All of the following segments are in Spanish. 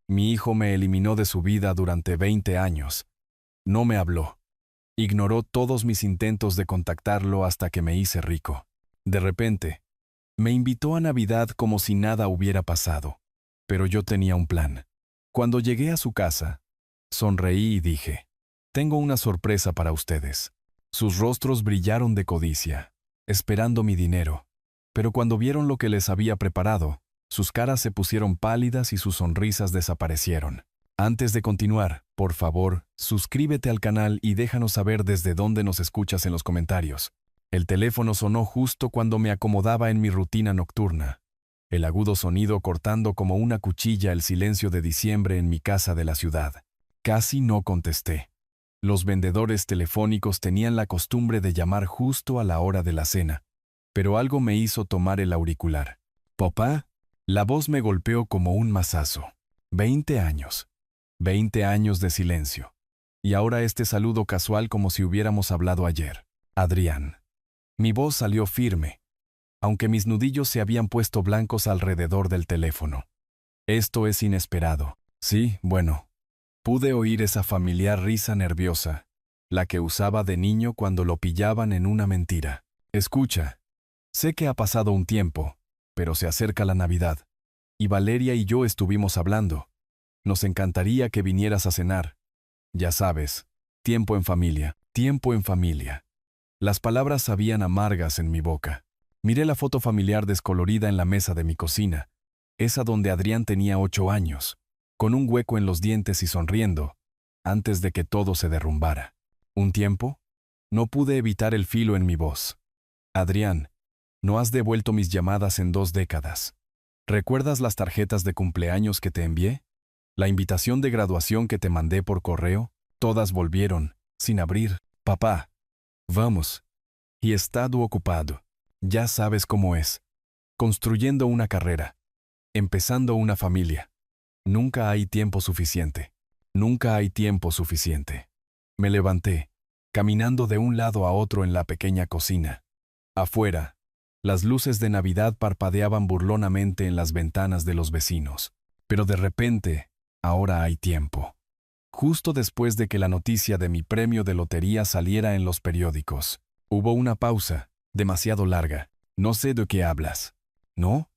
Mi hijo me eliminó de su vida durante 20 años. No me habló. Ignoró todos mis intentos de contactarlo hasta que me hice rico. De repente, me invitó a Navidad como si nada hubiera pasado. Pero yo tenía un plan. Cuando llegué a su casa, sonreí y dije, «Tengo una sorpresa para ustedes». Sus rostros brillaron de codicia, esperando mi dinero. Pero cuando vieron lo que les había preparado, sus caras se pusieron pálidas y sus sonrisas desaparecieron. Antes de continuar, por favor, suscríbete al canal y déjanos saber desde dónde nos escuchas en los comentarios. El teléfono sonó justo cuando me acomodaba en mi rutina nocturna. El agudo sonido cortando como una cuchilla el silencio de diciembre en mi casa de la ciudad. Casi no contesté. Los vendedores telefónicos tenían la costumbre de llamar justo a la hora de la cena, pero algo me hizo tomar el auricular. «Papá», la voz me golpeó como un mazazo. 20 años. 20 años de silencio. Y ahora este saludo casual como si hubiéramos hablado ayer. «Adrián». Mi voz salió firme, aunque mis nudillos se habían puesto blancos alrededor del teléfono. «Esto es inesperado». Sí, bueno. Pude oír esa familiar risa nerviosa, la que usaba de niño cuando lo pillaban en una mentira. «Escucha, sé que ha pasado un tiempo, pero se acerca la Navidad, y Valeria y yo estuvimos hablando. Nos encantaría que vinieras a cenar. Ya sabes, tiempo en familia, tiempo en familia». Las palabras sabían amargas en mi boca. Miré la foto familiar descolorida en la mesa de mi cocina, esa donde Adrián tenía 8 años, con un hueco en los dientes y sonriendo, antes de que todo se derrumbara. ¿Un tiempo? No pude evitar el filo en mi voz. «Adrián, no has devuelto mis llamadas en 2 décadas. ¿Recuerdas las tarjetas de cumpleaños que te envié? La invitación de graduación que te mandé por correo? Todas volvieron, sin abrir. Papá, vamos». Y estado ocupado. Ya sabes cómo es. Construyendo una carrera. Empezando una familia. Nunca hay tiempo suficiente. Nunca hay tiempo suficiente. Me levanté, caminando de un lado a otro en la pequeña cocina. Afuera, las luces de Navidad parpadeaban burlonamente en las ventanas de los vecinos. Pero de repente, ahora hay tiempo. Justo después de que la noticia de mi premio de lotería saliera en los periódicos, hubo una pausa, demasiado larga. «No sé de qué hablas». «¿No?».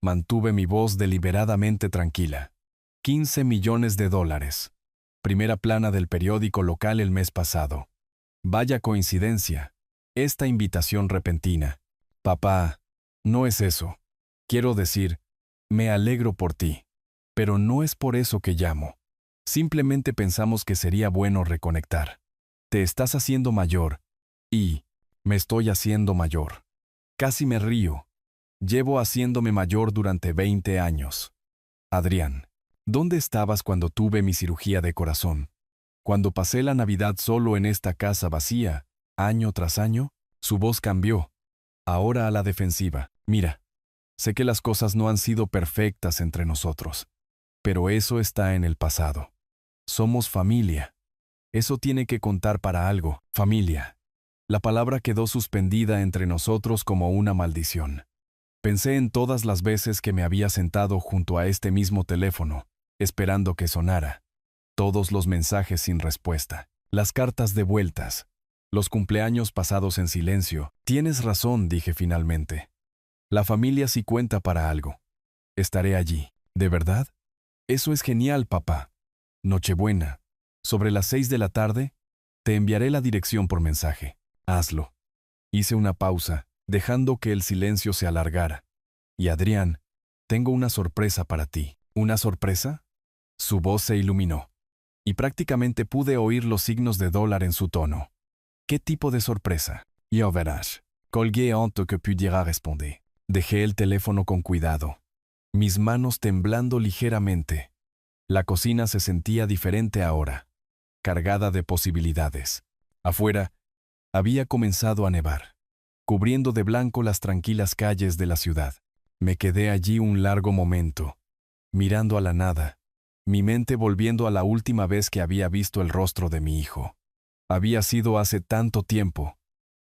Mantuve mi voz deliberadamente tranquila. $15 millones. Primera plana del periódico local el mes pasado. Vaya coincidencia. Esta invitación repentina. «Papá, no es eso. Quiero decir, me alegro por ti. Pero no es por eso que llamo. Simplemente pensamos que sería bueno reconectar. Te estás haciendo mayor. Y me estoy haciendo mayor». Casi me río. Llevo haciéndome mayor durante 20 años. «Adrián, ¿dónde estabas cuando tuve mi cirugía de corazón? Cuando pasé la Navidad solo en esta casa vacía, año tras año?» Su voz cambió. Ahora a la defensiva. «Mira, sé que las cosas no han sido perfectas entre nosotros, pero eso está en el pasado. Somos familia. Eso tiene que contar para algo. Familia». La palabra quedó suspendida entre nosotros como una maldición. Pensé en todas las veces que me había sentado junto a este mismo teléfono, esperando que sonara. Todos los mensajes sin respuesta. Las cartas devueltas. Los cumpleaños pasados en silencio. «Tienes razón», dije finalmente. «La familia sí cuenta para algo. Estaré allí». «¿De verdad?». «Eso es genial, papá». «Nochebuena. Sobre las 6 de la tarde, te enviaré la dirección por mensaje. Hazlo». Hice una pausa, dejando que el silencio se alargara. «Y Adrián, tengo una sorpresa para ti». «¿Una sorpresa?». Su voz se iluminó, y prácticamente pude oír los signos de dólar en su tono. «¿Qué tipo de sorpresa?». «Ya verás». Colgué antes que pudiera responder. Dejé el teléfono con cuidado, mis manos temblando ligeramente. La cocina se sentía diferente ahora, cargada de posibilidades. Afuera, había comenzado a nevar, cubriendo de blanco las tranquilas calles de la ciudad. Me quedé allí un largo momento, mirando a la nada, mi mente volviendo a la última vez que había visto el rostro de mi hijo. Había sido hace tanto tiempo,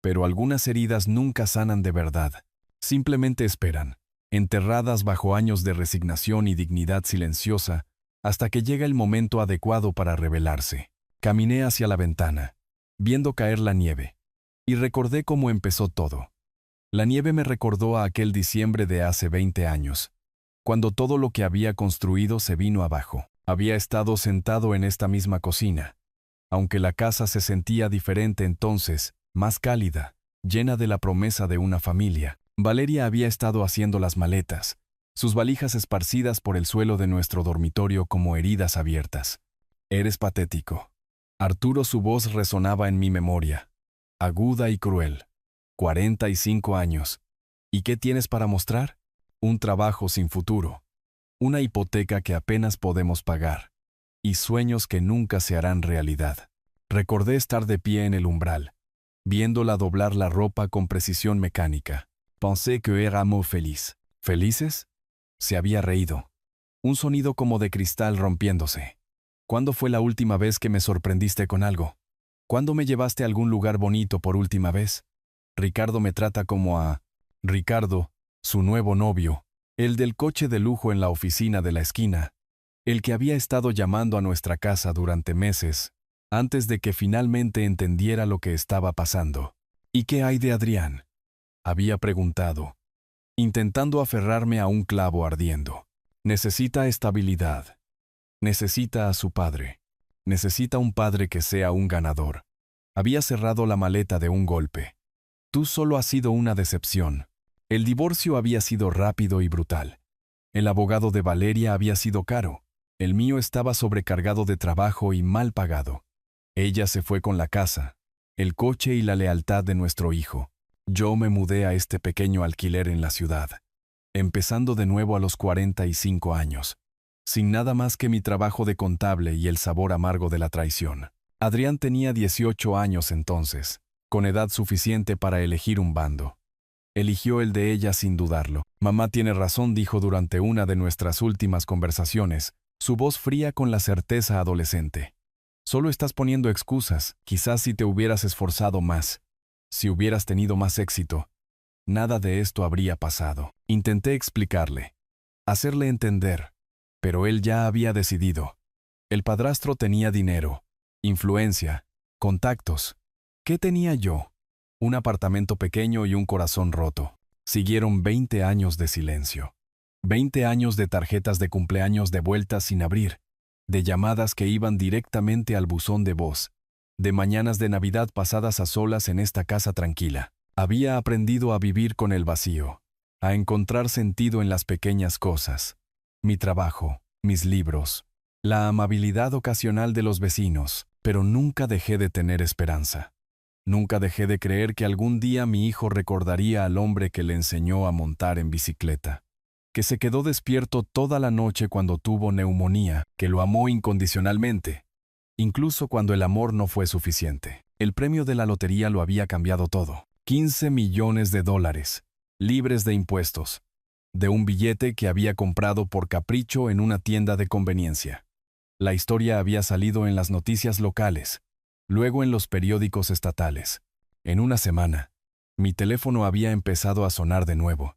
pero algunas heridas nunca sanan de verdad, simplemente esperan, enterradas bajo años de resignación y dignidad silenciosa, hasta que llega el momento adecuado para revelarse. Caminé hacia la ventana, viendo caer la nieve, y recordé cómo empezó todo. La nieve me recordó a aquel diciembre de hace 20 años, cuando todo lo que había construido se vino abajo. Había estado sentado en esta misma cocina, aunque la casa se sentía diferente entonces, más cálida, llena de la promesa de una familia. Valeria había estado haciendo las maletas, sus valijas esparcidas por el suelo de nuestro dormitorio como heridas abiertas. Eres patético. Arturo, su voz resonaba en mi memoria, aguda y cruel. 45 años. ¿Y qué tienes para mostrar? Un trabajo sin futuro. Una hipoteca que apenas podemos pagar. Y sueños que nunca se harán realidad. Recordé estar de pie en el umbral, viéndola doblar la ropa con precisión mecánica. Pensé que éramos felices. ¿Felices? Se había reído. Un sonido como de cristal rompiéndose. ¿Cuándo fue la última vez que me sorprendiste con algo? ¿Cuándo me llevaste a algún lugar bonito por última vez? Ricardo me trata como a... Ricardo, su nuevo novio, el del coche de lujo en la oficina de la esquina, el que había estado llamando a nuestra casa durante meses, antes de que finalmente entendiera lo que estaba pasando. ¿Y qué hay de Adrián?, había preguntado, intentando aferrarme a un clavo ardiendo. Necesita estabilidad. Necesita a su padre. Necesita un padre que sea un ganador. Había cerrado la maleta de un golpe. Tú solo has sido una decepción. El divorcio había sido rápido y brutal. El abogado de Valeria había sido caro. El mío estaba sobrecargado de trabajo y mal pagado. Ella se fue con la casa, el coche y la lealtad de nuestro hijo. Yo me mudé a este pequeño alquiler en la ciudad, empezando de nuevo a los 45 años, sin nada más que mi trabajo de contable y el sabor amargo de la traición. Adrián tenía 18 años entonces, con edad suficiente para elegir un bando. Eligió el de ella sin dudarlo. Mamá tiene razón, dijo durante una de nuestras últimas conversaciones, su voz fría con la certeza adolescente. Solo estás poniendo excusas. Quizás si te hubieras esforzado más, si hubieras tenido más éxito, nada de esto habría pasado. Intenté explicarle, hacerle entender, pero él ya había decidido. El padrastro tenía dinero, influencia, contactos. ¿Qué tenía yo? Un apartamento pequeño y un corazón roto. Siguieron 20 años de silencio. 20 años de tarjetas de cumpleaños devueltas sin abrir, de llamadas que iban directamente al buzón de voz, de mañanas de Navidad pasadas a solas en esta casa tranquila. Había aprendido a vivir con el vacío, a encontrar sentido en las pequeñas cosas. Mi trabajo, mis libros, la amabilidad ocasional de los vecinos, pero nunca dejé de tener esperanza. Nunca dejé de creer que algún día mi hijo recordaría al hombre que le enseñó a montar en bicicleta, que se quedó despierto toda la noche cuando tuvo neumonía, que lo amó incondicionalmente, incluso cuando el amor no fue suficiente. El premio de la lotería lo había cambiado todo. 15 millones de dólares, libres de impuestos, de un billete que había comprado por capricho en una tienda de conveniencia. La historia había salido en las noticias locales, luego en los periódicos estatales. En una semana, mi teléfono había empezado a sonar de nuevo.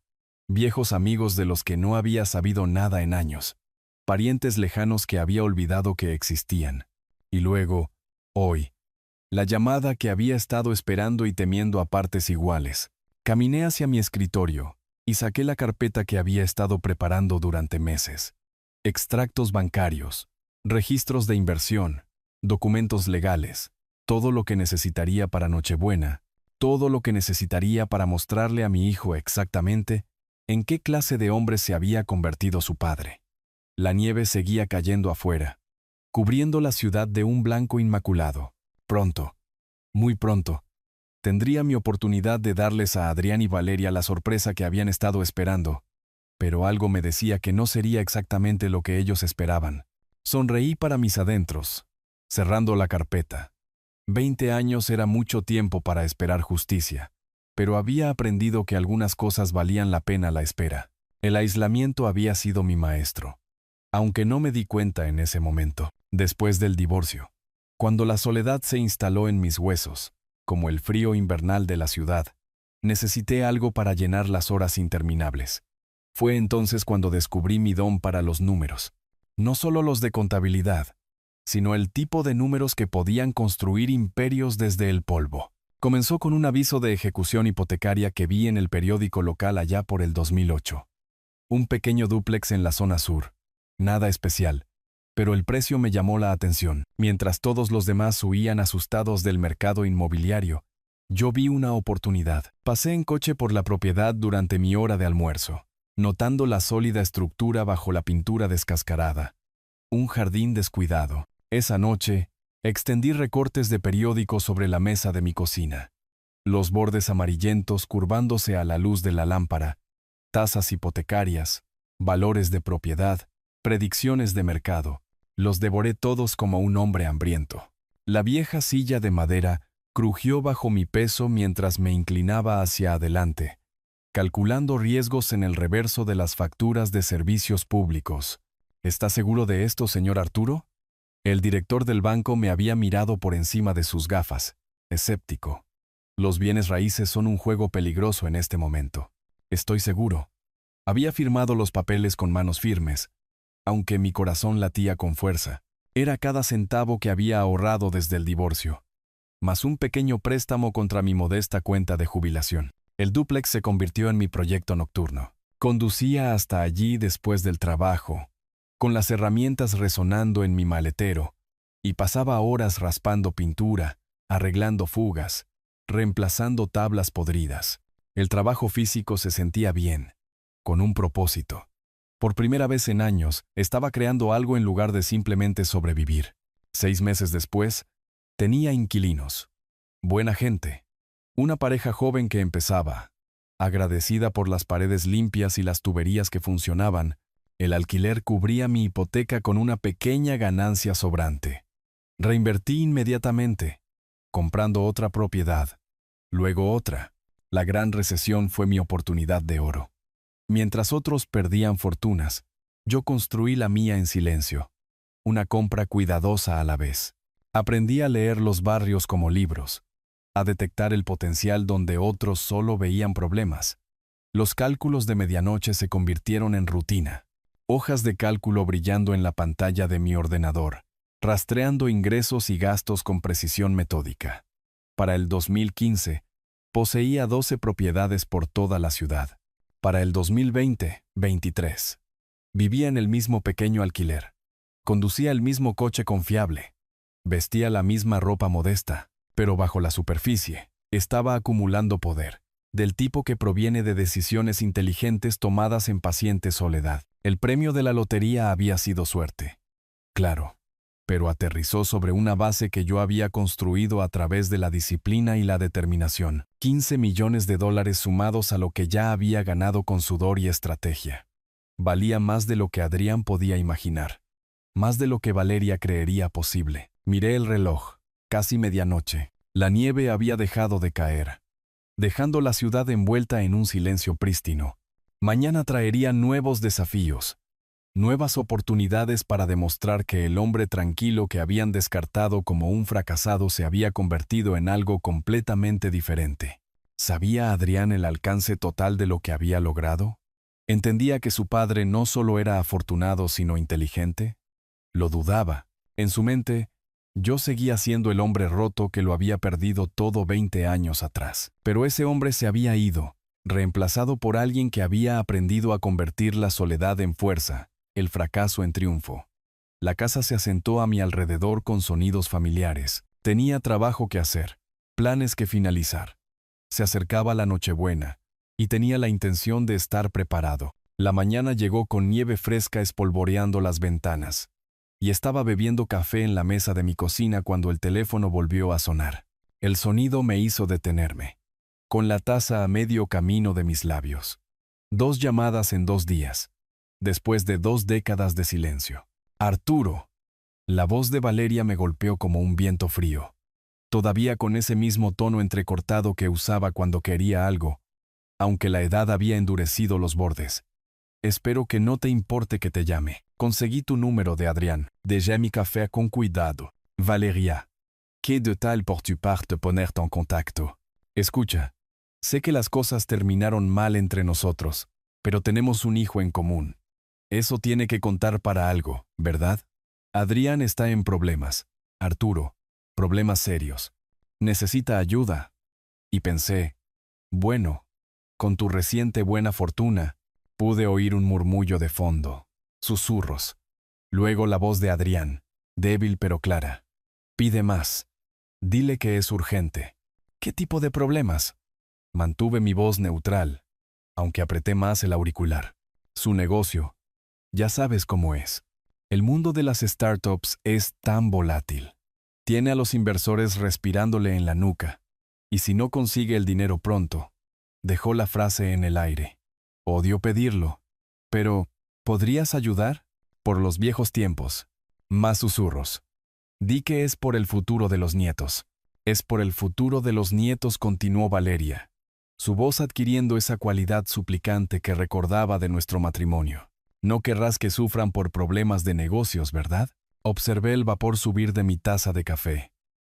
Viejos amigos de los que no había sabido nada en años, parientes lejanos que había olvidado que existían. Y luego, hoy, la llamada que había estado esperando y temiendo a partes iguales. Caminé hacia mi escritorio y saqué la carpeta que había estado preparando durante meses. Extractos bancarios, registros de inversión, documentos legales, todo lo que necesitaría para Nochebuena, todo lo que necesitaría para mostrarle a mi hijo exactamente en qué clase de hombre se había convertido su padre. La nieve seguía cayendo afuera, cubriendo la ciudad de un blanco inmaculado. Pronto, muy pronto, tendría mi oportunidad de darles a Adrián y Valeria la sorpresa que habían estado esperando, pero algo me decía que no sería exactamente lo que ellos esperaban. Sonreí para mis adentros, cerrando la carpeta. 20 años era mucho tiempo para esperar justicia, pero había aprendido que algunas cosas valían la pena la espera. El aislamiento había sido mi maestro, aunque no me di cuenta en ese momento. Después del divorcio, cuando la soledad se instaló en mis huesos, como el frío invernal de la ciudad, necesité algo para llenar las horas interminables. Fue entonces cuando descubrí mi don para los números. No solo los de contabilidad, sino el tipo de números que podían construir imperios desde el polvo. Comenzó con un aviso de ejecución hipotecaria que vi en el periódico local allá por el 2008. Un pequeño dúplex en la zona sur. Nada especial, pero el precio me llamó la atención. Mientras todos los demás huían asustados del mercado inmobiliario, yo vi una oportunidad. Pasé en coche por la propiedad durante mi hora de almuerzo, notando la sólida estructura bajo la pintura descascarada. Un jardín descuidado. Esa noche, extendí recortes de periódico sobre la mesa de mi cocina. Los bordes amarillentos curvándose a la luz de la lámpara, tasas hipotecarias, valores de propiedad, predicciones de mercado. Los devoré todos como un hombre hambriento. La vieja silla de madera crujió bajo mi peso mientras me inclinaba hacia adelante, calculando riesgos en el reverso de las facturas de servicios públicos. ¿Está seguro de esto, señor Arturo? El director del banco me había mirado por encima de sus gafas, escéptico. Los bienes raíces son un juego peligroso en este momento. Estoy seguro. Había firmado los papeles con manos firmes, aunque mi corazón latía con fuerza. Era cada centavo que había ahorrado desde el divorcio, más un pequeño préstamo contra mi modesta cuenta de jubilación. El dúplex se convirtió en mi proyecto nocturno. Conducía hasta allí después del trabajo, con las herramientas resonando en mi maletero, y pasaba horas raspando pintura, arreglando fugas, reemplazando tablas podridas. El trabajo físico se sentía bien, con un propósito. Por primera vez en años, estaba creando algo en lugar de simplemente sobrevivir. 6 meses después, tenía inquilinos. Buena gente. Una pareja joven que empezaba. Agradecida por las paredes limpias y las tuberías que funcionaban, el alquiler cubría mi hipoteca con una pequeña ganancia sobrante. Reinvertí inmediatamente, comprando otra propiedad, luego otra. La gran recesión fue mi oportunidad de oro. Mientras otros perdían fortunas, yo construí la mía en silencio. Una compra cuidadosa a la vez. Aprendí a leer los barrios como libros, a detectar el potencial donde otros solo veían problemas. Los cálculos de medianoche se convirtieron en rutina. Hojas de cálculo brillando en la pantalla de mi ordenador, rastreando ingresos y gastos con precisión metódica. Para el 2015, poseía 12 propiedades por toda la ciudad. Para el 2020, 23. Vivía en el mismo pequeño alquiler. Conducía el mismo coche confiable. Vestía la misma ropa modesta, pero bajo la superficie, estaba acumulando poder, del tipo que proviene de decisiones inteligentes tomadas en paciente soledad. El premio de la lotería había sido suerte. Claro, pero aterrizó sobre una base que yo había construido a través de la disciplina y la determinación. 15 millones de dólares sumados a lo que ya había ganado con sudor y estrategia. Valía más de lo que Adrián podía imaginar. Más de lo que Valeria creería posible. Miré el reloj. Casi medianoche. La nieve había dejado de caer, dejando la ciudad envuelta en un silencio prístino. Mañana traería nuevos desafíos, nuevas oportunidades para demostrar que el hombre tranquilo que habían descartado como un fracasado se había convertido en algo completamente diferente. ¿Sabía Adrián el alcance total de lo que había logrado? ¿Entendía que su padre no solo era afortunado sino inteligente? Lo dudaba. En su mente, yo seguía siendo el hombre roto que lo había perdido todo 20 años atrás. Pero ese hombre se había ido, reemplazado por alguien que había aprendido a convertir la soledad en fuerza, el fracaso en triunfo. La casa se asentó a mi alrededor con sonidos familiares. Tenía trabajo que hacer, planes que finalizar. Se acercaba la Nochebuena, y tenía la intención de estar preparado. La mañana llegó con nieve fresca espolvoreando las ventanas, y estaba bebiendo café en la mesa de mi cocina cuando el teléfono volvió a sonar. El sonido me hizo detenerme, con la taza a medio camino de mis labios. 2 llamadas en 2 días, después de 2 décadas de silencio. Arturo. La voz de Valeria me golpeó como un viento frío, todavía con ese mismo tono entrecortado que usaba cuando quería algo, aunque la edad había endurecido los bordes. Espero que no te importe que te llame. Conseguí tu número de Adrián. Dejé mi café con cuidado. Valeria. ¿Qué de tal por tu parte ponerte en contacto? Escucha, sé que las cosas terminaron mal entre nosotros, pero tenemos un hijo en común. Eso tiene que contar para algo, ¿verdad? Adrián está en problemas. Arturo, problemas serios. Necesita ayuda. Y pensé, bueno, con tu reciente buena fortuna, pude oír un murmullo de fondo, susurros. Luego la voz de Adrián, débil pero clara. Pide más. Dile que es urgente. ¿Qué tipo de problemas? Mantuve mi voz neutral, aunque apreté más el auricular. Su negocio. Ya sabes cómo es. El mundo de las startups es tan volátil. Tiene a los inversores respirándole en la nuca. Y si no consigue el dinero pronto, dejó la frase en el aire. Odio pedirlo. Pero, ¿podrías ayudar? Por los viejos tiempos. Más susurros. Di que es por el futuro de los nietos. Es por el futuro de los nietos, continuó Valeria, su voz adquiriendo esa cualidad suplicante que recordaba de nuestro matrimonio. No querrás que sufran por problemas de negocios, ¿verdad? Observé el vapor subir de mi taza de café,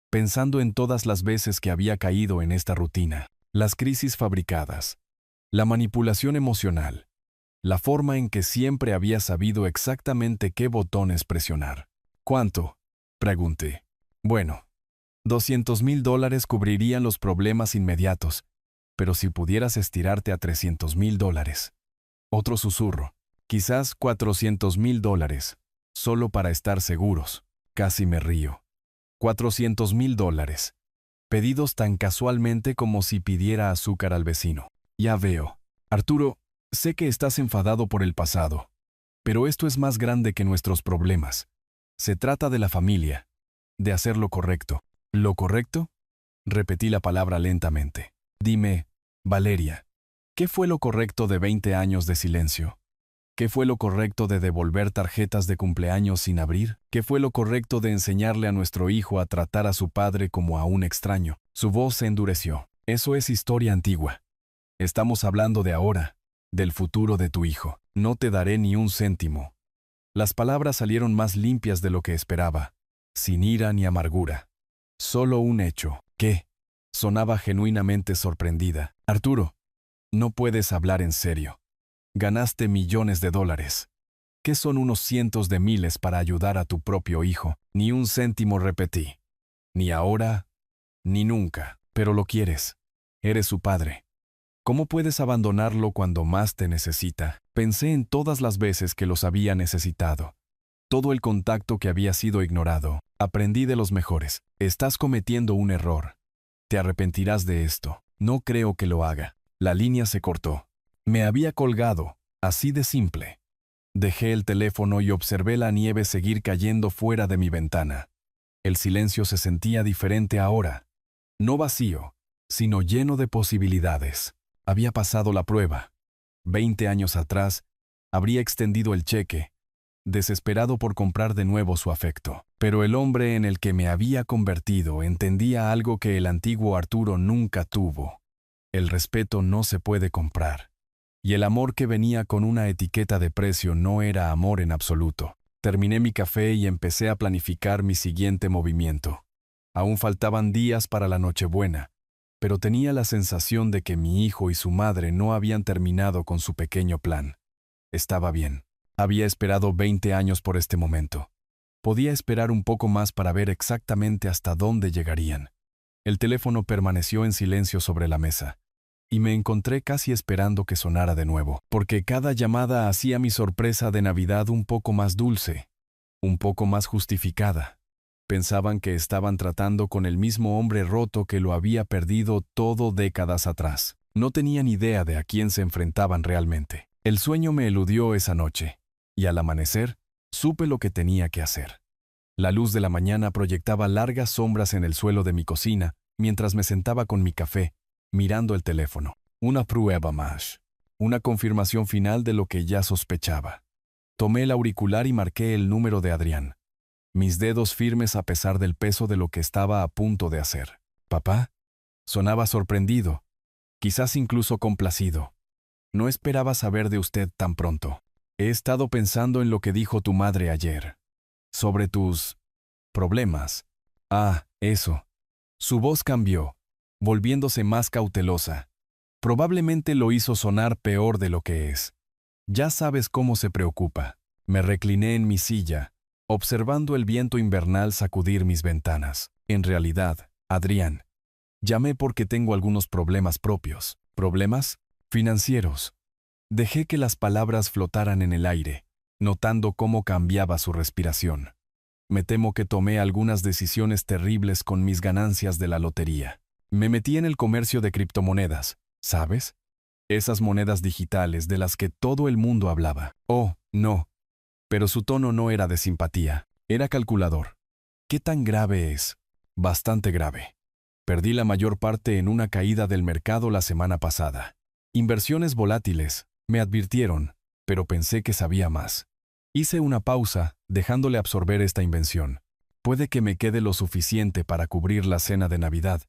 pensando en todas las veces que había caído en esta rutina, las crisis fabricadas, la manipulación emocional, la forma en que siempre había sabido exactamente qué botones presionar. ¿Cuánto? Pregunté. Bueno, $200,000 cubrirían los problemas inmediatos, pero si pudieras estirarte a $300,000. Otro susurro. Quizás $400,000, solo para estar seguros. Casi me río. $400,000. Pedidos tan casualmente como si pidiera azúcar al vecino. Ya veo. Arturo, sé que estás enfadado por el pasado, pero esto es más grande que nuestros problemas. Se trata de la familia, de hacer lo correcto. ¿Lo correcto? Repetí la palabra lentamente. Dime, Valeria, ¿qué fue lo correcto de 20 años de silencio? ¿Qué fue lo correcto de devolver tarjetas de cumpleaños sin abrir? ¿Qué fue lo correcto de enseñarle a nuestro hijo a tratar a su padre como a un extraño? Su voz se endureció. Eso es historia antigua. Estamos hablando de ahora, del futuro de tu hijo. No te daré ni un céntimo. Las palabras salieron más limpias de lo que esperaba, sin ira ni amargura. Solo un hecho. ¿Qué? Sonaba genuinamente sorprendida. Arturo, no puedes hablar en serio. Ganaste millones de dólares. ¿Qué son unos cientos de miles para ayudar a tu propio hijo? Ni un céntimo, repetí. Ni ahora, ni nunca. Pero lo quieres. Eres su padre. ¿Cómo puedes abandonarlo cuando más te necesita? Pensé en todas las veces que los había necesitado. Todo el contacto que había sido ignorado. Aprendí de los mejores. Estás cometiendo un error. Te arrepentirás de esto. No creo que lo haga. La línea se cortó. Me había colgado, así de simple. Dejé el teléfono y observé la nieve seguir cayendo fuera de mi ventana. El silencio se sentía diferente ahora. No vacío, sino lleno de posibilidades. Había pasado la prueba. 20 años atrás, habría extendido el cheque, desesperado por comprar de nuevo su afecto. Pero el hombre en el que me había convertido entendía algo que el antiguo Arturo nunca tuvo. El respeto no se puede comprar. Y el amor que venía con una etiqueta de precio no era amor en absoluto. Terminé mi café y empecé a planificar mi siguiente movimiento. Aún faltaban días para la Nochebuena, pero tenía la sensación de que mi hijo y su madre no habían terminado con su pequeño plan. Estaba bien. Había esperado 20 años por este momento. Podía esperar un poco más para ver exactamente hasta dónde llegarían. El teléfono permaneció en silencio sobre la mesa, y me encontré casi esperando que sonara de nuevo, porque cada llamada hacía mi sorpresa de Navidad un poco más dulce, un poco más justificada. Pensaban que estaban tratando con el mismo hombre roto que lo había perdido todo décadas atrás. No tenían idea de a quién se enfrentaban realmente. El sueño me eludió esa noche, y al amanecer, supe lo que tenía que hacer. La luz de la mañana proyectaba largas sombras en el suelo de mi cocina, mientras me sentaba con mi café, mirando el teléfono. Una prueba más. Una confirmación final de lo que ya sospechaba. Tomé el auricular y marqué el número de Adrián. Mis dedos firmes a pesar del peso de lo que estaba a punto de hacer. ¿Papá? Sonaba sorprendido, quizás incluso complacido. No esperaba saber de usted tan pronto. He estado pensando en lo que dijo tu madre ayer. Sobre tus problemas. Ah, eso. Su voz cambió, volviéndose más cautelosa. Probablemente lo hizo sonar peor de lo que es. Ya sabes cómo se preocupa. Me recliné en mi silla, observando el viento invernal sacudir mis ventanas. En realidad, Adrián, llamé porque tengo algunos problemas propios. ¿Problemas? Financieros. Dejé que las palabras flotaran en el aire, notando cómo cambiaba su respiración. Me temo que tomé algunas decisiones terribles con mis ganancias de la lotería. Me metí en el comercio de criptomonedas, ¿sabes? Esas monedas digitales de las que todo el mundo hablaba. Oh, no. Pero su tono no era de simpatía, era calculador. ¿Qué tan grave es? Bastante grave. Perdí la mayor parte en una caída del mercado la semana pasada. Inversiones volátiles, me advirtieron, pero pensé que sabía más. Hice una pausa, dejándole absorber esta invención. Puede que me quede lo suficiente para cubrir la cena de Navidad,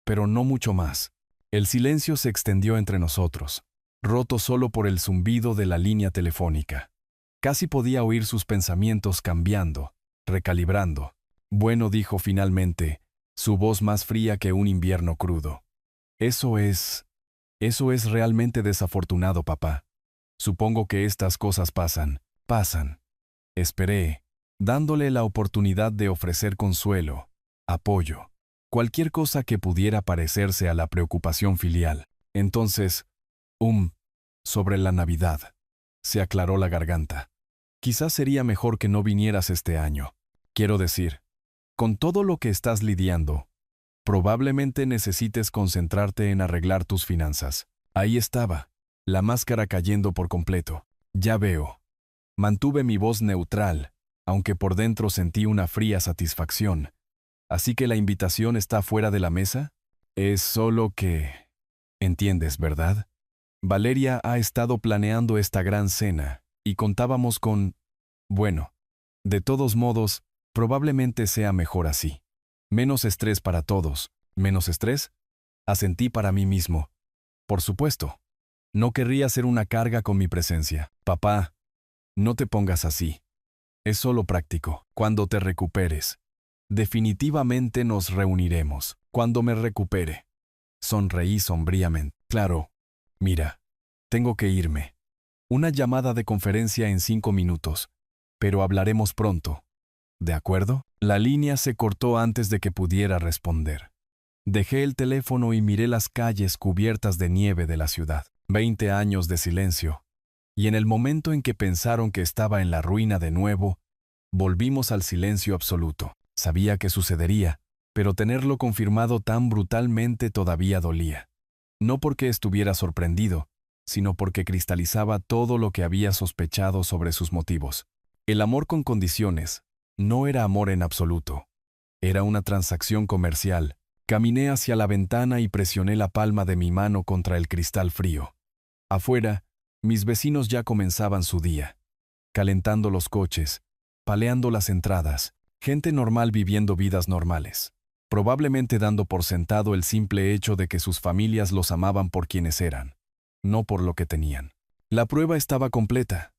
pero no mucho más. El silencio se extendió entre nosotros, roto solo por el zumbido de la línea telefónica. Casi podía oír sus pensamientos cambiando, recalibrando. Bueno, dijo finalmente, su voz más fría que un invierno crudo. Eso es realmente desafortunado, papá. Supongo que estas cosas pasan. Esperé, dándole la oportunidad de ofrecer consuelo, apoyo, cualquier cosa que pudiera parecerse a la preocupación filial. Entonces, sobre la Navidad. Se aclaró la garganta. Quizás sería mejor que no vinieras este año. Quiero decir, con todo lo que estás lidiando, probablemente necesites concentrarte en arreglar tus finanzas. Ahí estaba, la máscara cayendo por completo. Ya veo. Mantuve mi voz neutral, aunque por dentro sentí una fría satisfacción. ¿Así que la invitación está fuera de la mesa? Es solo que... ¿Entiendes, verdad? Valeria ha estado planeando esta gran cena, y contábamos con... Bueno, de todos modos, probablemente sea mejor así. Menos estrés para todos. ¿Menos estrés? Asentí para mí mismo. Por supuesto. No querría ser una carga con mi presencia. Papá, no te pongas así. Es solo práctico. Cuando te recuperes, definitivamente nos reuniremos. Cuando me recupere. Sonreí sombríamente. Claro. Mira, tengo que irme. Una llamada de conferencia en 5 minutos. Pero hablaremos pronto. ¿De acuerdo? La línea se cortó antes de que pudiera responder. Dejé el teléfono y miré las calles cubiertas de nieve de la ciudad. 20 años de silencio. Y en el momento en que pensaron que estaba en la ruina de nuevo, volvimos al silencio absoluto. Sabía que sucedería, pero tenerlo confirmado tan brutalmente todavía dolía. No porque estuviera sorprendido, sino porque cristalizaba todo lo que había sospechado sobre sus motivos. El amor con condiciones no era amor en absoluto. Era una transacción comercial. Caminé hacia la ventana y presioné la palma de mi mano contra el cristal frío. Afuera, mis vecinos ya comenzaban su día, calentando los coches, paleando las entradas, gente normal viviendo vidas normales, probablemente dando por sentado el simple hecho de que sus familias los amaban por quienes eran, no por lo que tenían. La prueba estaba completa.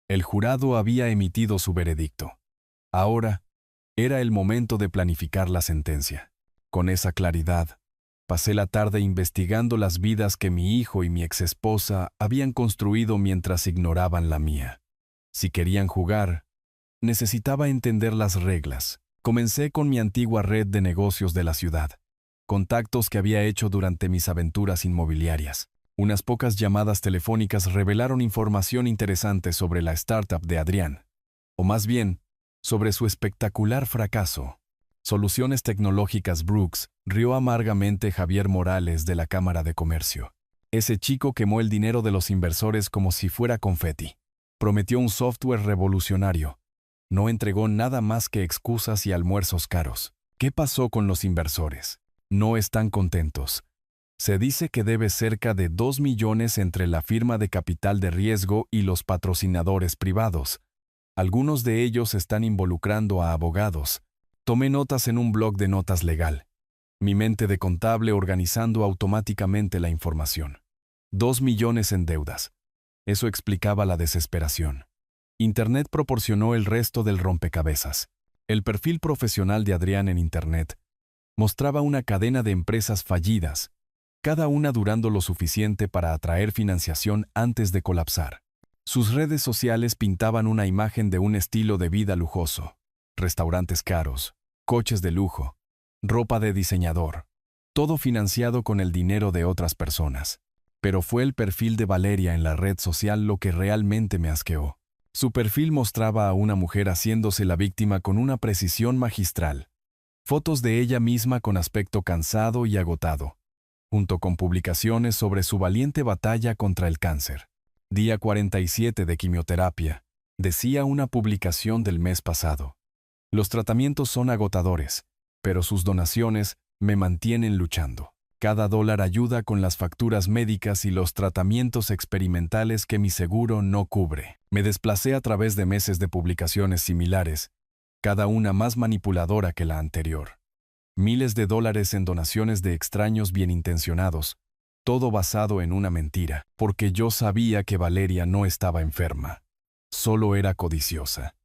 El jurado había emitido su veredicto. Ahora, era el momento de planificar la sentencia. Con esa claridad, pasé la tarde investigando las vidas que mi hijo y mi exesposa habían construido mientras ignoraban la mía. Si querían jugar, necesitaba entender las reglas. Comencé con mi antigua red de negocios de la ciudad, contactos que había hecho durante mis aventuras inmobiliarias. Unas pocas llamadas telefónicas revelaron información interesante sobre la startup de Adrián, o más bien, sobre su espectacular fracaso. Soluciones Tecnológicas Brooks, rió amargamente Javier Morales de la Cámara de Comercio. Ese chico quemó el dinero de los inversores como si fuera confeti. Prometió un software revolucionario. No entregó nada más que excusas y almuerzos caros. ¿Qué pasó con los inversores? No están contentos. Se dice que debe cerca de 2 millones entre la firma de capital de riesgo y los patrocinadores privados. Algunos de ellos están involucrando a abogados. Tomé notas en un blog de notas legal. Mi mente de contable organizando automáticamente la información. 2 millones en deudas. Eso explicaba la desesperación. Internet proporcionó el resto del rompecabezas. El perfil profesional de Adrián en Internet mostraba una cadena de empresas fallidas, cada una durando lo suficiente para atraer financiación antes de colapsar. Sus redes sociales pintaban una imagen de un estilo de vida lujoso, restaurantes caros, coches de lujo, ropa de diseñador, todo financiado con el dinero de otras personas. Pero fue el perfil de Valeria en la red social lo que realmente me asqueó. Su perfil mostraba a una mujer haciéndose la víctima con una precisión magistral. Fotos de ella misma con aspecto cansado y agotado, junto con publicaciones sobre su valiente batalla contra el cáncer. Día 47 de quimioterapia, decía una publicación del mes pasado. Los tratamientos son agotadores, pero sus donaciones me mantienen luchando. Cada dólar ayuda con las facturas médicas y los tratamientos experimentales que mi seguro no cubre. Me desplacé a través de meses de publicaciones similares, cada una más manipuladora que la anterior. Miles de dólares en donaciones de extraños bienintencionados, todo basado en una mentira, porque yo sabía que Valeria no estaba enferma, solo era codiciosa.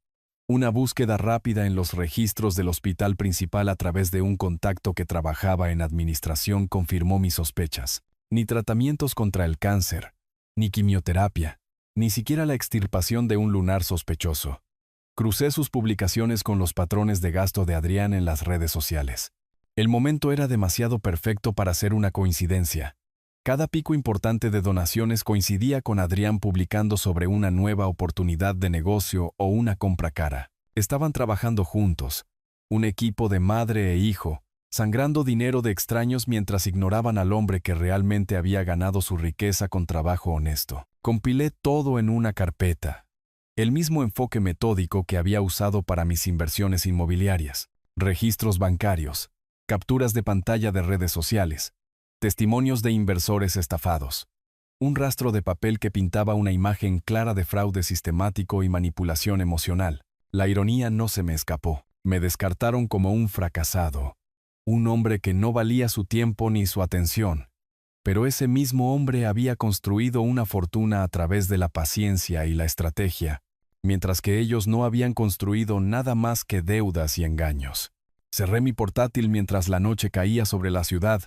Una búsqueda rápida en los registros del hospital principal a través de un contacto que trabajaba en administración confirmó mis sospechas. Ni tratamientos contra el cáncer, ni quimioterapia, ni siquiera la extirpación de un lunar sospechoso. Crucé sus publicaciones con los patrones de gasto de Adrián en las redes sociales. El momento era demasiado perfecto para ser una coincidencia. Cada pico importante de donaciones coincidía con Adrián publicando sobre una nueva oportunidad de negocio o una compra cara. Estaban trabajando juntos, un equipo de madre e hijo, sangrando dinero de extraños mientras ignoraban al hombre que realmente había ganado su riqueza con trabajo honesto. Compilé todo en una carpeta. El mismo enfoque metódico que había usado para mis inversiones inmobiliarias, registros bancarios, capturas de pantalla de redes sociales, testimonios de inversores estafados. Un rastro de papel que pintaba una imagen clara de fraude sistemático y manipulación emocional. La ironía no se me escapó. Me descartaron como un fracasado. Un hombre que no valía su tiempo ni su atención. Pero ese mismo hombre había construido una fortuna a través de la paciencia y la estrategia, mientras que ellos no habían construido nada más que deudas y engaños. Cerré mi portátil mientras la noche caía sobre la ciudad,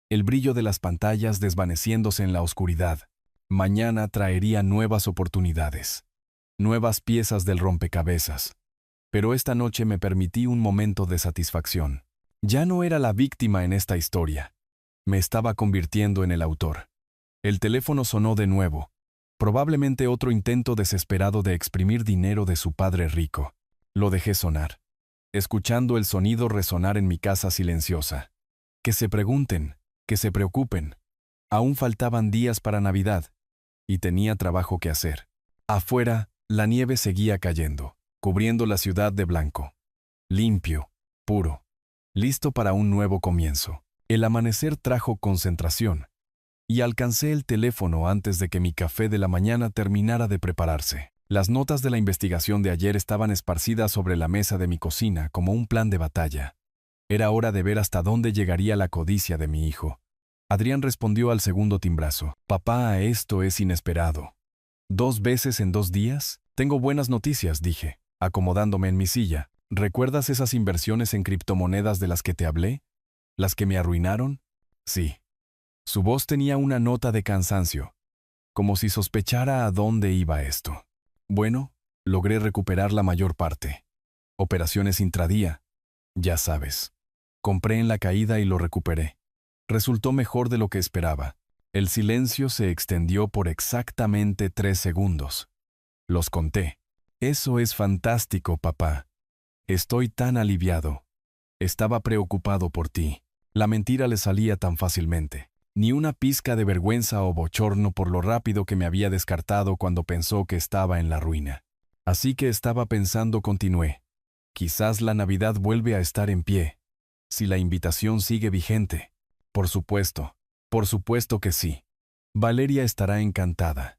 el brillo de las pantallas desvaneciéndose en la oscuridad. Mañana traería nuevas oportunidades, nuevas piezas del rompecabezas. Pero esta noche me permití un momento de satisfacción. Ya no era la víctima en esta historia. Me estaba convirtiendo en el autor. El teléfono sonó de nuevo, probablemente otro intento desesperado de exprimir dinero de su padre rico. Lo dejé sonar, escuchando el sonido resonar en mi casa silenciosa. Que se pregunten, que se preocupen. Aún faltaban días para Navidad, y tenía trabajo que hacer. Afuera, la nieve seguía cayendo, cubriendo la ciudad de blanco. Limpio, puro, listo para un nuevo comienzo. El amanecer trajo concentración, y alcancé el teléfono antes de que mi café de la mañana terminara de prepararse. Las notas de la investigación de ayer estaban esparcidas sobre la mesa de mi cocina como un plan de batalla. Era hora de ver hasta dónde llegaría la codicia de mi hijo. Adrián respondió al segundo timbrazo. «Papá, esto es inesperado». ¿2 veces en 2 días? Tengo buenas noticias, dije, acomodándome en mi silla. ¿Recuerdas esas inversiones en criptomonedas de las que te hablé? ¿Las que me arruinaron? Sí. Su voz tenía una nota de cansancio, como si sospechara a dónde iba esto. Bueno, logré recuperar la mayor parte. Operaciones intradía, ya sabes. Compré en la caída y lo recuperé. Resultó mejor de lo que esperaba. El silencio se extendió por exactamente 3 segundos. Los conté. Eso es fantástico, papá. Estoy tan aliviado. Estaba preocupado por ti. La mentira le salía tan fácilmente. Ni una pizca de vergüenza o bochorno por lo rápido que me había descartado cuando pensó que estaba en la ruina. Así que estaba pensando, continué. Quizás la Navidad vuelve a estar en pie. Si la invitación sigue vigente. Por supuesto que sí. Valeria estará encantada.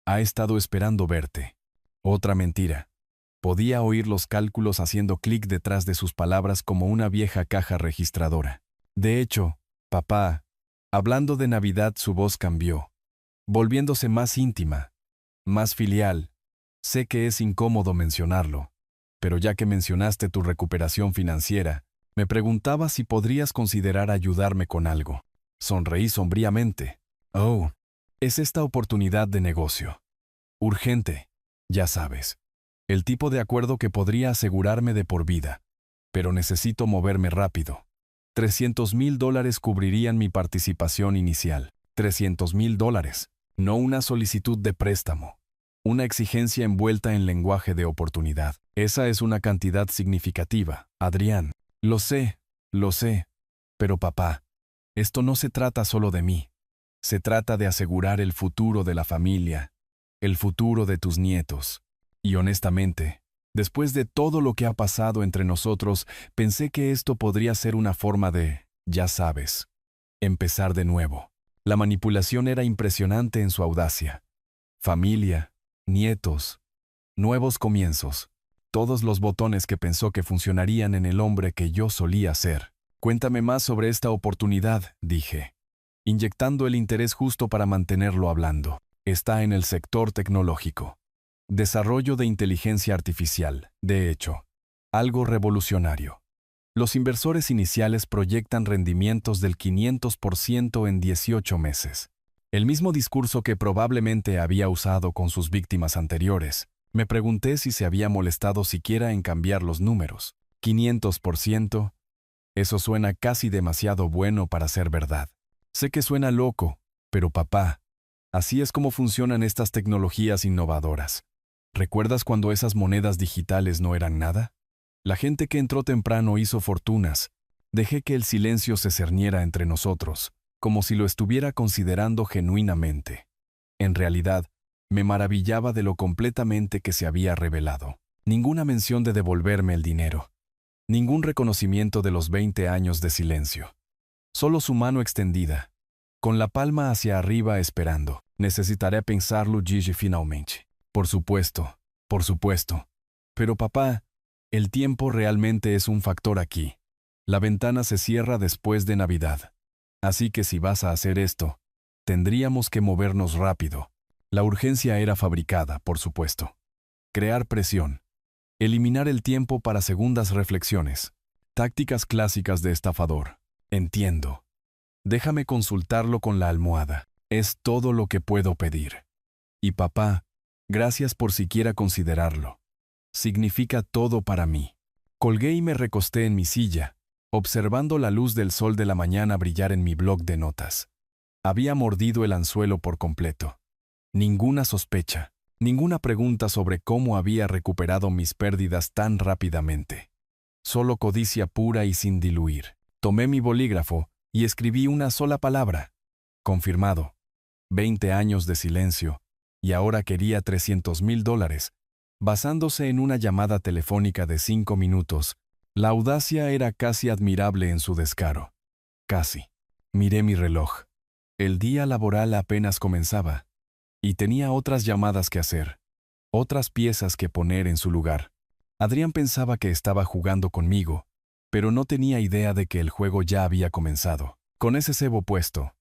Ha estado esperando verte. Otra mentira. Podía oír los cálculos haciendo clic detrás de sus palabras como una vieja caja registradora. De hecho, papá, hablando de Navidad, su voz cambió, volviéndose más íntima, más filial. Sé que es incómodo mencionarlo, pero ya que mencionaste tu recuperación financiera, me preguntaba si podrías considerar ayudarme con algo. Sonreí sombríamente. Oh, es esta oportunidad de negocio. Urgente, ya sabes. El tipo de acuerdo que podría asegurarme de por vida. Pero necesito moverme rápido. $300,000 cubrirían mi participación inicial. $300,000, no una solicitud de préstamo. Una exigencia envuelta en lenguaje de oportunidad. Esa es una cantidad significativa, Adrián. Lo sé, pero papá, esto no se trata solo de mí. Se trata de asegurar el futuro de la familia, el futuro de tus nietos. Y honestamente, después de todo lo que ha pasado entre nosotros, pensé que esto podría ser una forma de, ya sabes, empezar de nuevo. La manipulación era impresionante en su audacia. Familia, nietos, nuevos comienzos. Todos los botones que pensó que funcionarían en el hombre que yo solía ser. Cuéntame más sobre esta oportunidad, dije, inyectando el interés justo para mantenerlo hablando. Está en el sector tecnológico. Desarrollo de inteligencia artificial, de hecho, algo revolucionario. Los inversores iniciales proyectan rendimientos del 500% en 18 meses. El mismo discurso que probablemente había usado con sus víctimas anteriores. Me pregunté si se había molestado siquiera en cambiar los números. 500%. Eso suena casi demasiado bueno para ser verdad. Sé que suena loco, pero papá, así es como funcionan estas tecnologías innovadoras. ¿Recuerdas cuando esas monedas digitales no eran nada? La gente que entró temprano hizo fortunas. Dejé que el silencio se cerniera entre nosotros, como si lo estuviera considerando genuinamente. En realidad, me maravillaba de lo completamente que se había revelado. Ninguna mención de devolverme el dinero. Ningún reconocimiento de los 20 años de silencio. Solo su mano extendida, con la palma hacia arriba esperando. Necesitaré pensarlo, Gigi, finalmente. Por supuesto. Pero papá, el tiempo realmente es un factor aquí. La ventana se cierra después de Navidad. Así que si vas a hacer esto, tendríamos que movernos rápido. La urgencia era fabricada, por supuesto. Crear presión. Eliminar el tiempo para segundas reflexiones. Tácticas clásicas de estafador. Entiendo. Déjame consultarlo con la almohada. Es todo lo que puedo pedir. Y papá, gracias por siquiera considerarlo. Significa todo para mí. Colgué y me recosté en mi silla, observando la luz del sol de la mañana brillar en mi bloc de notas. Había mordido el anzuelo por completo. Ninguna sospecha, ninguna pregunta sobre cómo había recuperado mis pérdidas tan rápidamente. Solo codicia pura y sin diluir. Tomé mi bolígrafo y escribí una sola palabra. Confirmado. 20 años de silencio, y ahora quería $300,000. Basándose en una llamada telefónica de 5 minutos, la audacia era casi admirable en su descaro. Casi. Miré mi reloj. El día laboral apenas comenzaba, y tenía otras llamadas que hacer, otras piezas que poner en su lugar. Adrián pensaba que estaba jugando conmigo, pero no tenía idea de que el juego ya había comenzado. Con ese cebo puesto,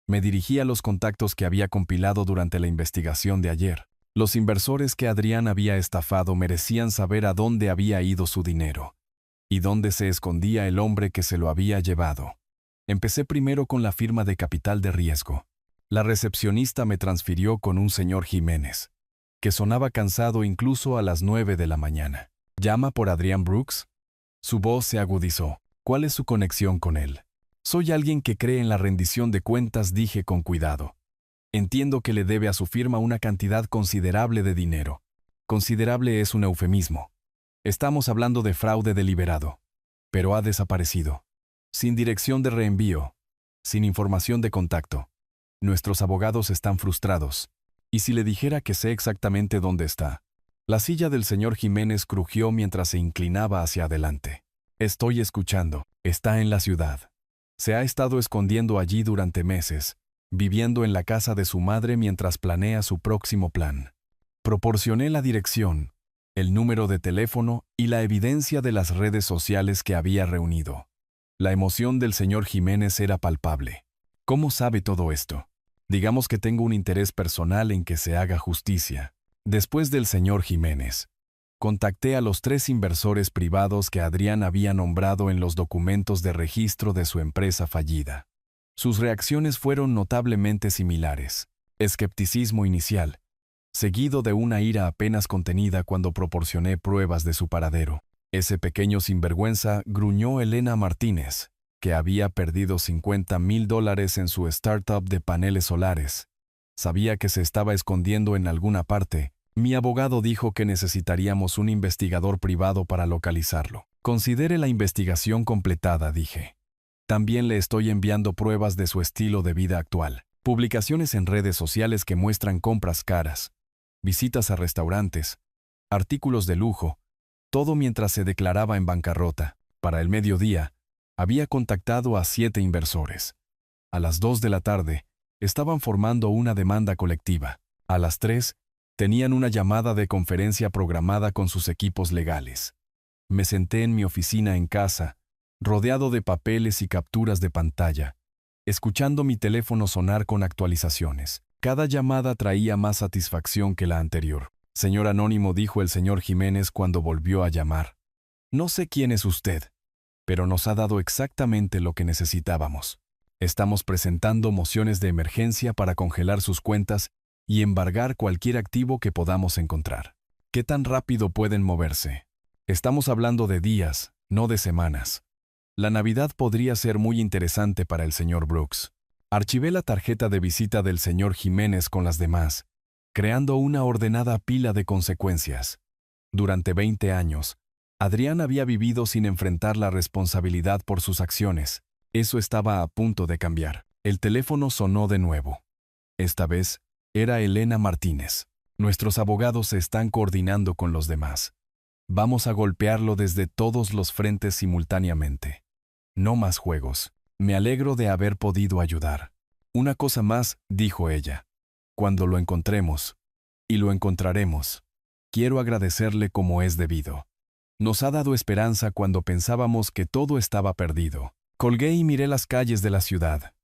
me dirigí a los contactos que había compilado durante la investigación de ayer. Los inversores que Adrián había estafado merecían saber a dónde había ido su dinero y dónde se escondía el hombre que se lo había llevado. Empecé primero con la firma de capital de riesgo. La recepcionista me transfirió con un señor Jiménez, que sonaba cansado incluso a las 9 de la mañana. ¿Llama por Adrián Brooks? Su voz se agudizó. ¿Cuál es su conexión con él? Soy alguien que cree en la rendición de cuentas, dije con cuidado. Entiendo que le debe a su firma una cantidad considerable de dinero. Considerable es un eufemismo. Estamos hablando de fraude deliberado. Pero ha desaparecido. Sin dirección de reenvío. Sin información de contacto. Nuestros abogados están frustrados. ¿Y si le dijera que sé exactamente dónde está? La silla del señor Jiménez crujió mientras se inclinaba hacia adelante. Estoy escuchando. Está en la ciudad. Se ha estado escondiendo allí durante meses, viviendo en la casa de su madre mientras planea su próximo plan. Proporcioné la dirección, el número de teléfono y la evidencia de las redes sociales que había reunido. La emoción del señor Jiménez era palpable. ¿Cómo sabe todo esto? Digamos que tengo un interés personal en que se haga justicia. Después del señor Jiménez, contacté a los 3 inversores privados que Adrián había nombrado en los documentos de registro de su empresa fallida. Sus reacciones fueron notablemente similares. Escepticismo inicial, seguido de una ira apenas contenida cuando proporcioné pruebas de su paradero. Ese pequeño sinvergüenza, gruñó Elena Martínez, que había perdido $50,000 en su startup de paneles solares. Sabía que se estaba escondiendo en alguna parte. Mi abogado dijo que necesitaríamos un investigador privado para localizarlo. Considere la investigación completada, dije. También le estoy enviando pruebas de su estilo de vida actual. Publicaciones en redes sociales que muestran compras caras, visitas a restaurantes, artículos de lujo, todo mientras se declaraba en bancarrota. Para el mediodía, había contactado a 7 inversores. A las 2 de la tarde, estaban formando una demanda colectiva. A las 3, tenían una llamada de conferencia programada con sus equipos legales. Me senté en mi oficina en casa, rodeado de papeles y capturas de pantalla, escuchando mi teléfono sonar con actualizaciones. Cada llamada traía más satisfacción que la anterior. Señor Anónimo, dijo el señor Jiménez cuando volvió a llamar. No sé quién es usted, pero nos ha dado exactamente lo que necesitábamos. Estamos presentando mociones de emergencia para congelar sus cuentas y embargar cualquier activo que podamos encontrar. ¿Qué tan rápido pueden moverse? Estamos hablando de días, no de semanas. La Navidad podría ser muy interesante para el señor Brooks. Archivé la tarjeta de visita del señor Jiménez con las demás, creando una ordenada pila de consecuencias. Durante 20 años, Adrián había vivido sin enfrentar la responsabilidad por sus acciones. Eso estaba a punto de cambiar. El teléfono sonó de nuevo. Esta vez, era Elena Martínez. Nuestros abogados se están coordinando con los demás. Vamos a golpearlo desde todos los frentes simultáneamente. No más juegos. Me alegro de haber podido ayudar. Una cosa más, dijo ella. Cuando lo encontremos, y lo encontraremos, quiero agradecerle como es debido. Nos ha dado esperanza cuando pensábamos que todo estaba perdido. Colgué y miré las calles de la ciudad,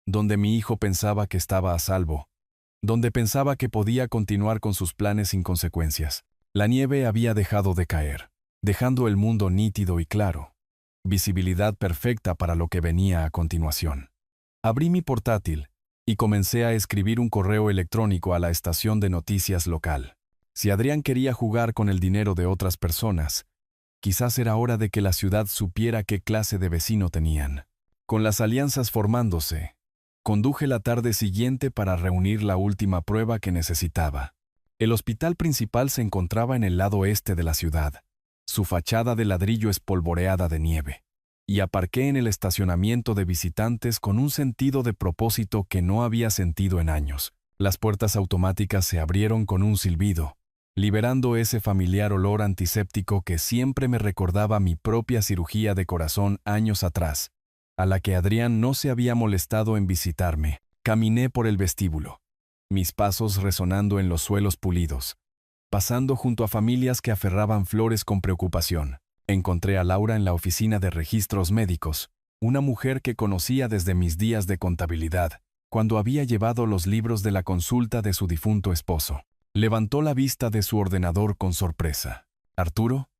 donde mi hijo pensaba que estaba a salvo, donde pensaba que podía continuar con sus planes sin consecuencias. La nieve había dejado de caer, dejando el mundo nítido y claro. Visibilidad perfecta para lo que venía a continuación. Abrí mi portátil y comencé a escribir un correo electrónico a la estación de noticias local. Si Adrián quería jugar con el dinero de otras personas, quizás era hora de que la ciudad supiera qué clase de vecino tenían. Con las alianzas formándose, conduje la tarde siguiente para reunir la última prueba que necesitaba. El hospital principal se encontraba en el lado este de la ciudad, su fachada de ladrillo espolvoreada de nieve, y aparqué en el estacionamiento de visitantes con un sentido de propósito que no había sentido en años. Las puertas automáticas se abrieron con un silbido, liberando ese familiar olor antiséptico que siempre me recordaba mi propia cirugía de corazón años atrás, a la que Adrián no se había molestado en visitarme. Caminé por el vestíbulo, mis pasos resonando en los suelos pulidos, pasando junto a familias que aferraban flores con preocupación. Encontré a Laura en la oficina de registros médicos, una mujer que conocía desde mis días de contabilidad, cuando había llevado los libros de la consulta de su difunto esposo. Levantó la vista de su ordenador con sorpresa. «Arturo,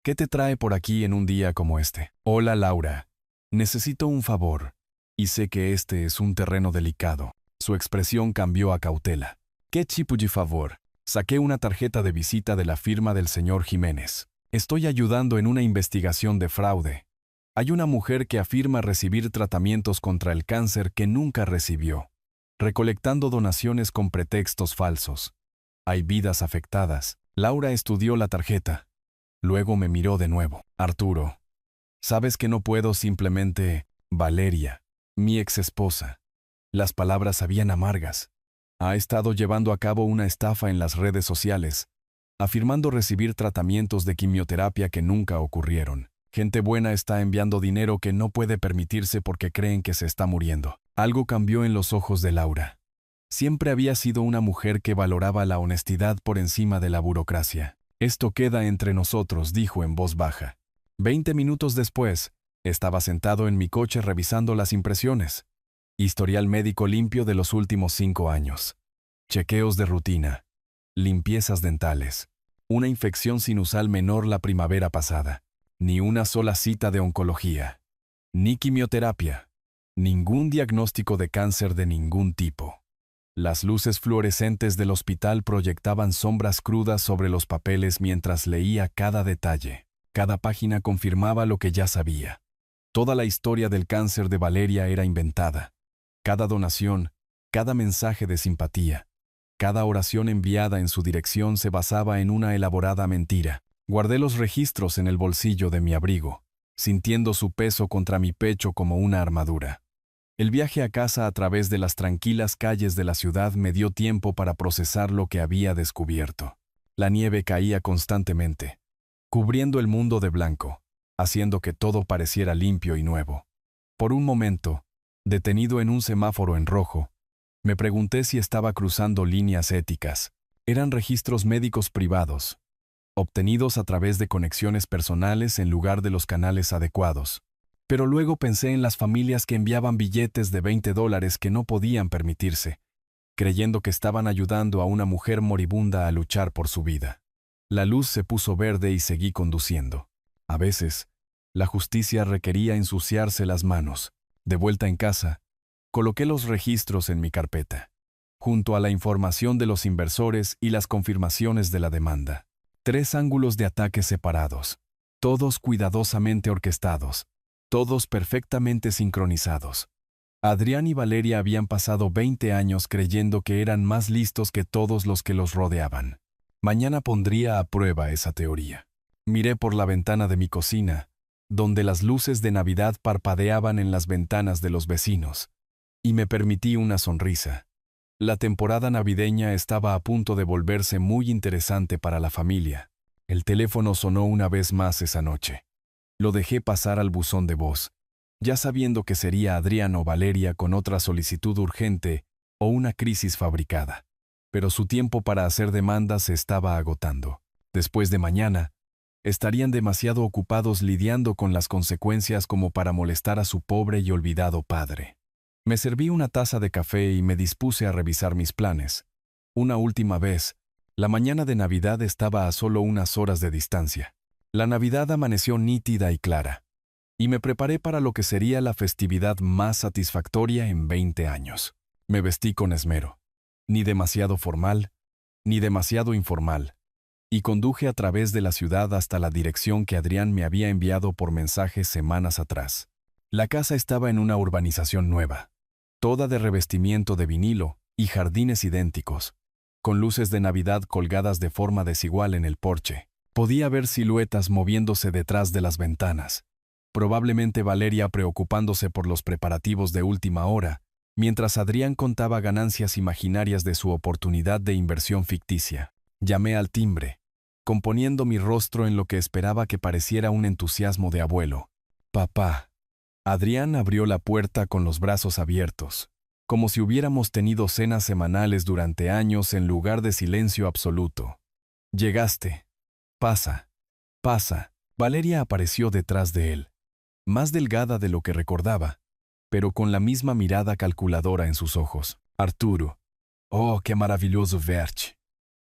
¿qué te trae por aquí en un día como este?» «Hola, Laura. Necesito un favor, y sé que este es un terreno delicado». Su expresión cambió a cautela. «¿Qué tipo de favor?» Saqué una tarjeta de visita de la firma del señor Jiménez. «Estoy ayudando en una investigación de fraude. Hay una mujer que afirma recibir tratamientos contra el cáncer que nunca recibió, recolectando donaciones con pretextos falsos. Hay vidas afectadas». Laura estudió la tarjeta. Luego me miró de nuevo. «Arturo, sabes que no puedo simplemente... Valeria, mi exesposa». Las palabras sabían amargas. Ha estado llevando a cabo una estafa en las redes sociales, afirmando recibir tratamientos de quimioterapia que nunca ocurrieron. Gente buena está enviando dinero que no puede permitirse porque creen que se está muriendo. Algo cambió en los ojos de Laura. Siempre había sido una mujer que valoraba la honestidad por encima de la burocracia. «Esto queda entre nosotros», dijo en voz baja. 20 minutos después, estaba sentado en mi coche revisando las impresiones. Historial médico limpio de los últimos 5 años. Chequeos de rutina. Limpiezas dentales. Una infección sinusal menor la primavera pasada. Ni una sola cita de oncología. Ni quimioterapia. Ningún diagnóstico de cáncer de ningún tipo. Las luces fluorescentes del hospital proyectaban sombras crudas sobre los papeles mientras leía cada detalle. Cada página confirmaba lo que ya sabía. Toda la historia del cáncer de Valeria era inventada. Cada donación, cada mensaje de simpatía, cada oración enviada en su dirección se basaba en una elaborada mentira. Guardé los registros en el bolsillo de mi abrigo, sintiendo su peso contra mi pecho como una armadura. El viaje a casa a través de las tranquilas calles de la ciudad me dio tiempo para procesar lo que había descubierto. La nieve caía constantemente, cubriendo el mundo de blanco, haciendo que todo pareciera limpio y nuevo. Por un momento, detenido en un semáforo en rojo, me pregunté si estaba cruzando líneas éticas. Eran registros médicos privados, obtenidos a través de conexiones personales en lugar de los canales adecuados. Pero luego pensé en las familias que enviaban billetes de $20 que no podían permitirse, creyendo que estaban ayudando a una mujer moribunda a luchar por su vida. La luz se puso verde y seguí conduciendo. A veces, la justicia requería ensuciarse las manos. De vuelta en casa, coloqué los registros en mi carpeta, junto a la información de los inversores y las confirmaciones de la demanda. 3 ángulos de ataque separados, todos cuidadosamente orquestados, todos perfectamente sincronizados. Adrián y Valeria habían pasado 20 años creyendo que eran más listos que todos los que los rodeaban. Mañana pondría a prueba esa teoría. Miré por la ventana de mi cocina, donde las luces de Navidad parpadeaban en las ventanas de los vecinos, y me permití una sonrisa. La temporada navideña estaba a punto de volverse muy interesante para la familia. El teléfono sonó una vez más esa noche. Lo dejé pasar al buzón de voz, ya sabiendo que sería Adrián o Valeria con otra solicitud urgente o una crisis fabricada. Pero su tiempo para hacer demandas se estaba agotando. Después de mañana, estarían demasiado ocupados lidiando con las consecuencias como para molestar a su pobre y olvidado padre. Me serví una taza de café y me dispuse a revisar mis planes. Una última vez, la mañana de Navidad estaba a solo unas horas de distancia. La Navidad amaneció nítida y clara, y me preparé para lo que sería la festividad más satisfactoria en 20 años. Me vestí con esmero, ni demasiado formal, ni demasiado informal, y conduje a través de la ciudad hasta la dirección que Adrián me había enviado por mensaje semanas atrás. La casa estaba en una urbanización nueva, toda de revestimiento de vinilo y jardines idénticos, con luces de Navidad colgadas de forma desigual en el porche. Podía ver siluetas moviéndose detrás de las ventanas. Probablemente Valeria preocupándose por los preparativos de última hora, mientras Adrián contaba ganancias imaginarias de su oportunidad de inversión ficticia. Llamé al timbre, componiendo mi rostro en lo que esperaba que pareciera un entusiasmo de abuelo. «Papá». Adrián abrió la puerta con los brazos abiertos, como si hubiéramos tenido cenas semanales durante años en lugar de silencio absoluto. «Llegaste. Pasa, pasa». Valeria apareció detrás de él, más delgada de lo que recordaba, pero con la misma mirada calculadora en sus ojos. «Arturo, oh, qué maravilloso verte.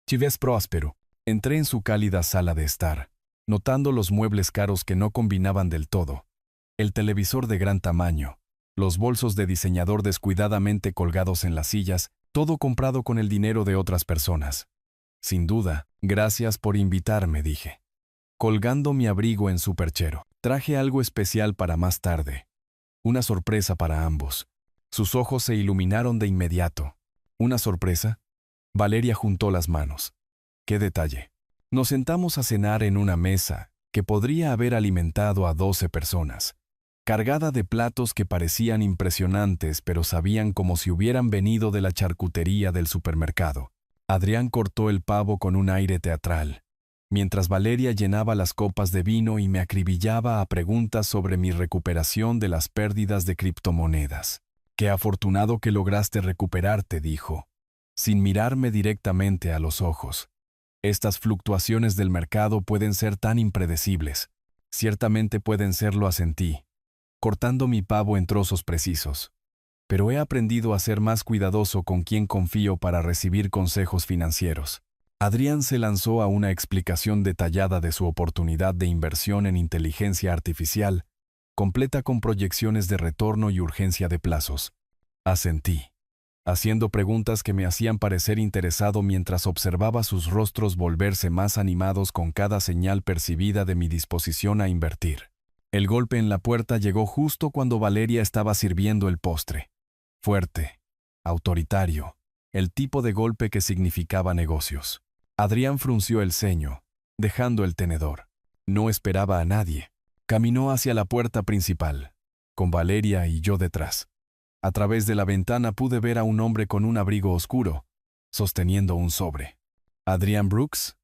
Te ves próspero». Entré en su cálida sala de estar, notando los muebles caros que no combinaban del todo, el televisor de gran tamaño, los bolsos de diseñador descuidadamente colgados en las sillas, todo comprado con el dinero de otras personas. «Sin duda, gracias por invitarme», dije, colgando mi abrigo en su perchero. Traje algo especial para más tarde. Una sorpresa para ambos. Sus ojos se iluminaron de inmediato. ¿Una sorpresa? Valeria juntó las manos. ¡Qué detalle! Nos sentamos a cenar en una mesa que podría haber alimentado a 12 personas, cargada de platos que parecían impresionantes pero sabían como si hubieran venido de la charcutería del supermercado. Adrián cortó el pavo con un aire teatral, mientras Valeria llenaba las copas de vino y me acribillaba a preguntas sobre mi recuperación de las pérdidas de criptomonedas. «Qué afortunado que lograste recuperarte», dijo, sin mirarme directamente a los ojos. «Estas fluctuaciones del mercado pueden ser tan impredecibles. Ciertamente pueden serlo», asentí, cortando mi pavo en trozos precisos. «Pero he aprendido a ser más cuidadoso con quién confío para recibir consejos financieros». Adrián se lanzó a una explicación detallada de su oportunidad de inversión en inteligencia artificial, completa con proyecciones de retorno y urgencia de plazos. Asentí. haciendo preguntas que me hacían parecer interesado mientras observaba sus rostros volverse más animados con cada señal percibida de mi disposición a invertir. El golpe en la puerta llegó justo cuando Valeria estaba sirviendo el postre. Fuerte, autoritario, el tipo de golpe que significaba negocios. Adrián frunció el ceño, dejando el tenedor. No esperaba a nadie. Caminó hacia la puerta principal, con Valeria y yo detrás. A través de la ventana pude ver a un hombre con un abrigo oscuro, sosteniendo un sobre. ¿Adrián Brooks?,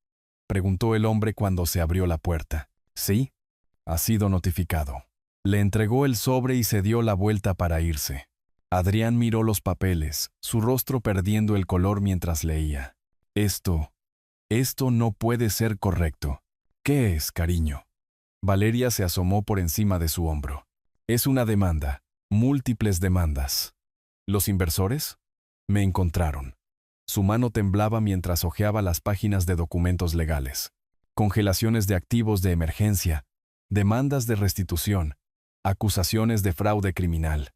preguntó el hombre cuando se abrió la puerta. Sí, ha sido notificado. Le entregó el sobre y se dio la vuelta para irse. Adrián miró los papeles, su rostro perdiendo el color mientras leía. Esto no puede ser correcto. ¿Qué es, cariño? Valeria se asomó por encima de su hombro. Es una demanda, múltiples demandas. ¿Los inversores? Me encontraron. Su mano temblaba mientras hojeaba las páginas de documentos legales. Congelaciones de activos de emergencia, demandas de restitución, acusaciones de fraude criminal.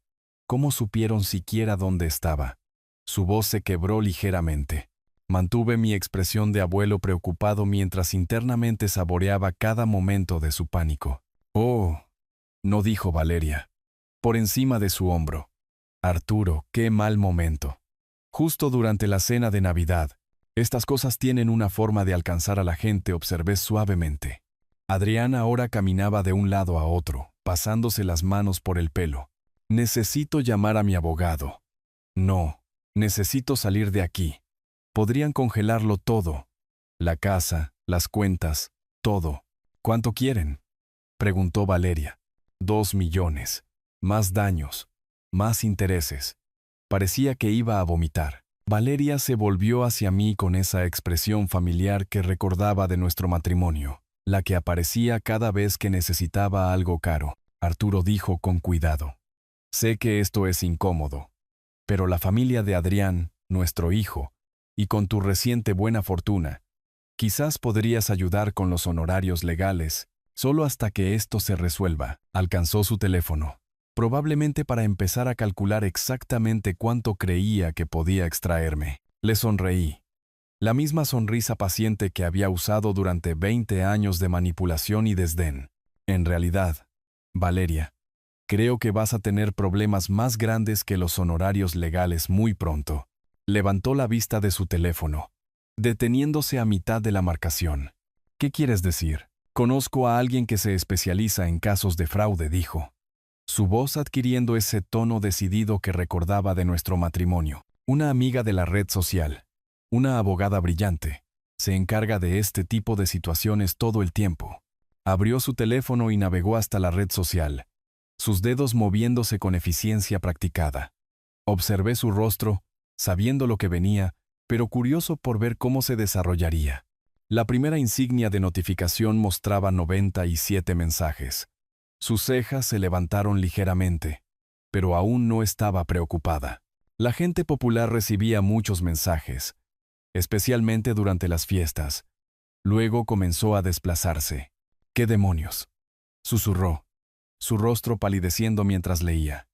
¿Cómo supieron siquiera dónde estaba? Su voz se quebró ligeramente. Mantuve mi expresión de abuelo preocupado mientras internamente saboreaba cada momento de su pánico. Oh, no, dijo Valeria, por encima de su hombro. Arturo, qué mal momento. Justo durante la cena de Navidad. Estas cosas tienen una forma de alcanzar a la gente, observé suavemente. Adrián ahora caminaba de un lado a otro, pasándose las manos por el pelo. Necesito llamar a mi abogado. No, necesito salir de aquí. Podrían congelarlo todo. La casa, las cuentas, todo. ¿Cuánto quieren?, preguntó Valeria. 2 millones. Más daños. Más intereses. Parecía que iba a vomitar. Valeria se volvió hacia mí con esa expresión familiar que recordaba de nuestro matrimonio, la que aparecía cada vez que necesitaba algo caro. Arturo dijo con cuidado. Sé que esto es incómodo, pero la familia de Adrián, nuestro hijo, y con tu reciente buena fortuna, quizás podrías ayudar con los honorarios legales, solo hasta que esto se resuelva. Alcanzó su teléfono, probablemente para empezar a calcular exactamente cuánto creía que podía extraerme. Le sonreí. La misma sonrisa paciente que había usado durante 20 años de manipulación y desdén. En realidad, Valeria, creo que vas a tener problemas más grandes que los honorarios legales muy pronto. Levantó la vista de su teléfono, deteniéndose a mitad de la marcación. ¿Qué quieres decir? Conozco a alguien que se especializa en casos de fraude, dijo. Su voz adquiriendo ese tono decidido que recordaba de nuestro matrimonio. Una amiga de la red social, una abogada brillante, se encarga de este tipo de situaciones todo el tiempo. Abrió su teléfono y navegó hasta la red social, sus dedos moviéndose con eficiencia practicada. Observé su rostro, sabiendo lo que venía, pero curioso por ver cómo se desarrollaría. La primera insignia de notificación mostraba 97 mensajes. Sus cejas se levantaron ligeramente, pero aún no estaba preocupada. La gente popular recibía muchos mensajes, especialmente durante las fiestas. Luego comenzó a desplazarse. ¿Qué demonios?, susurró, su rostro palideciendo mientras leía.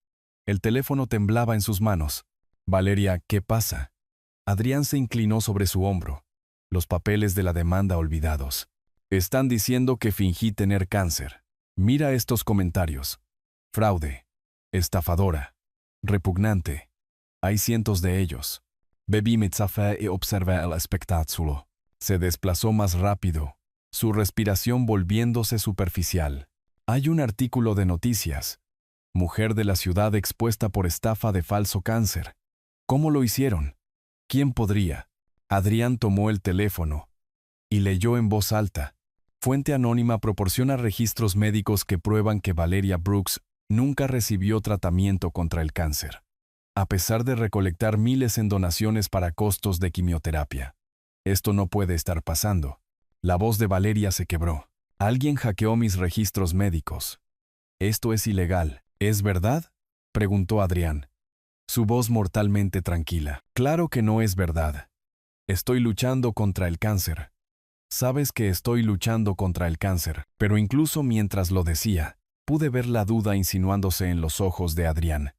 El teléfono temblaba en sus manos. Valeria, ¿qué pasa? Adrián se inclinó sobre su hombro, los papeles de la demanda olvidados. Están diciendo que fingí tener cáncer. Mira estos comentarios. Fraude. Estafadora. Repugnante. Hay cientos de ellos. Bebí mi café y observé el espectáculo. Se desplazó más rápido, su respiración volviéndose superficial. Hay un artículo de noticias. Mujer de la ciudad expuesta por estafa de falso cáncer. ¿Cómo lo hicieron? ¿Quién podría? Adrián tomó el teléfono y leyó en voz alta. Fuente anónima proporciona registros médicos que prueban que Valeria Brooks nunca recibió tratamiento contra el cáncer, a pesar de recolectar miles en donaciones para costos de quimioterapia. Esto no puede estar pasando. La voz de Valeria se quebró. Alguien hackeó mis registros médicos. Esto es ilegal. ¿Es verdad?, preguntó Adrián, su voz mortalmente tranquila. Claro que no es verdad. Estoy luchando contra el cáncer. Sabes que estoy luchando contra el cáncer, pero incluso mientras lo decía, pude ver la duda insinuándose en los ojos de Adrián.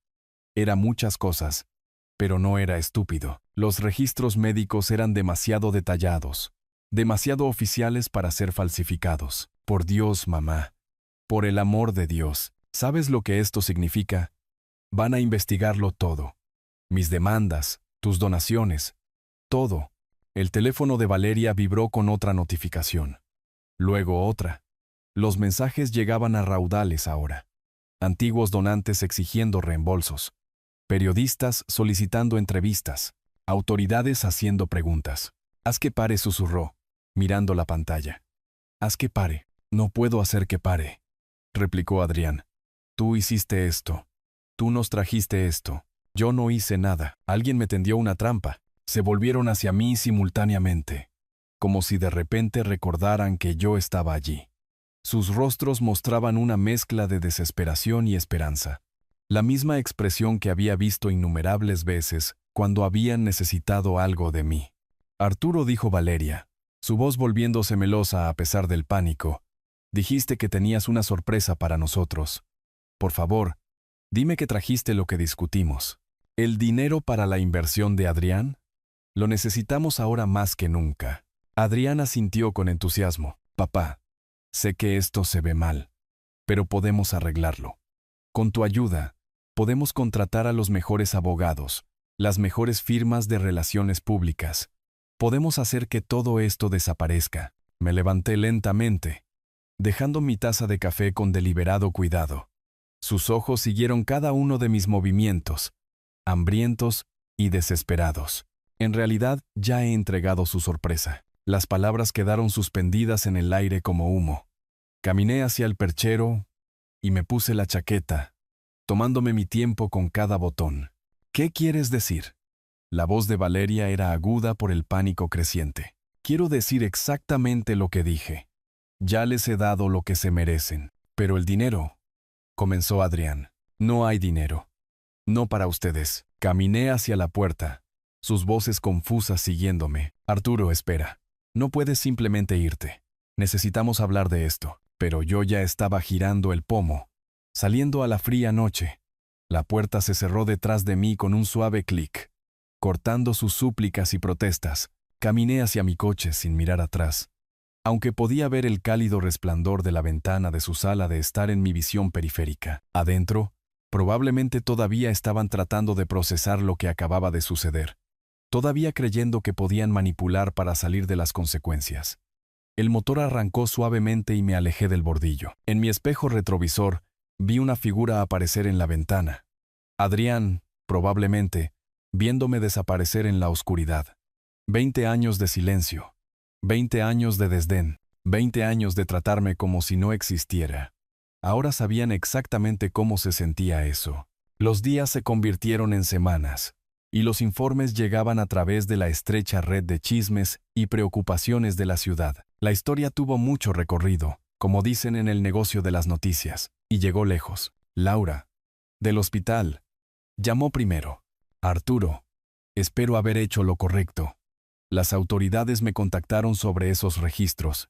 Era muchas cosas. Pero no era estúpido. Los registros médicos eran demasiado detallados, demasiado oficiales para ser falsificados. Por Dios, mamá. Por el amor de Dios. ¿Sabes lo que esto significa? Van a investigarlo todo. Mis demandas, tus donaciones, todo. El teléfono de Valeria vibró con otra notificación. Luego otra. Los mensajes llegaban a raudales ahora. Antiguos donantes exigiendo reembolsos. Periodistas solicitando entrevistas. Autoridades haciendo preguntas. Haz que pare, susurró, mirando la pantalla. Haz que pare. No puedo hacer que pare, replicó Adrián. Tú hiciste esto. Tú nos trajiste esto. Yo no hice nada. Alguien me tendió una trampa. Se volvieron hacia mí simultáneamente, como si de repente recordaran que yo estaba allí. Sus rostros mostraban una mezcla de desesperación y esperanza. La misma expresión que había visto innumerables veces cuando habían necesitado algo de mí. Arturo, dijo Valeria, su voz volviéndose melosa a pesar del pánico. Dijiste que tenías una sorpresa para nosotros. Por favor, dime que trajiste lo que discutimos. ¿El dinero para la inversión de Adrián? Lo necesitamos ahora más que nunca. Adrián asintió con entusiasmo. Papá, sé que esto se ve mal, pero podemos arreglarlo. Con tu ayuda, podemos contratar a los mejores abogados, las mejores firmas de relaciones públicas. Podemos hacer que todo esto desaparezca. Me levanté lentamente, dejando mi taza de café con deliberado cuidado. Sus ojos siguieron cada uno de mis movimientos, hambrientos y desesperados. En realidad, ya he entregado su sorpresa. Las palabras quedaron suspendidas en el aire como humo. Caminé hacia el perchero y me puse la chaqueta, tomándome mi tiempo con cada botón. ¿Qué quieres decir? La voz de Valeria era aguda por el pánico creciente. Quiero decir exactamente lo que dije. Ya les he dado lo que se merecen. Pero el dinero, comenzó Adrián. No hay dinero. No para ustedes. Caminé hacia la puerta, sus voces confusas siguiéndome. Arturo, espera. No puedes simplemente irte. Necesitamos hablar de esto. Pero yo ya estaba girando el pomo, saliendo a la fría noche. La puerta se cerró detrás de mí con un suave clic. Cortando sus súplicas y protestas, caminé hacia mi coche sin mirar atrás. Aunque podía ver el cálido resplandor de la ventana de su sala de estar en mi visión periférica. Adentro, probablemente todavía estaban tratando de procesar lo que acababa de suceder. Todavía creyendo que podían manipular para salir de las consecuencias. El motor arrancó suavemente y me alejé del bordillo. En mi espejo retrovisor, vi una figura aparecer en la ventana. Adrián, probablemente, viéndome desaparecer en la oscuridad. 20 años de silencio. 20 años de desdén. 20 años de tratarme como si no existiera. Ahora sabían exactamente cómo se sentía eso. Los días se convirtieron en semanas, y los informes llegaban a través de la estrecha red de chismes y preocupaciones de la ciudad. La historia tuvo mucho recorrido, como dicen en el negocio de las noticias, y llegó lejos. Laura, del hospital, llamó primero. Arturo, espero haber hecho lo correcto. Las autoridades me contactaron sobre esos registros.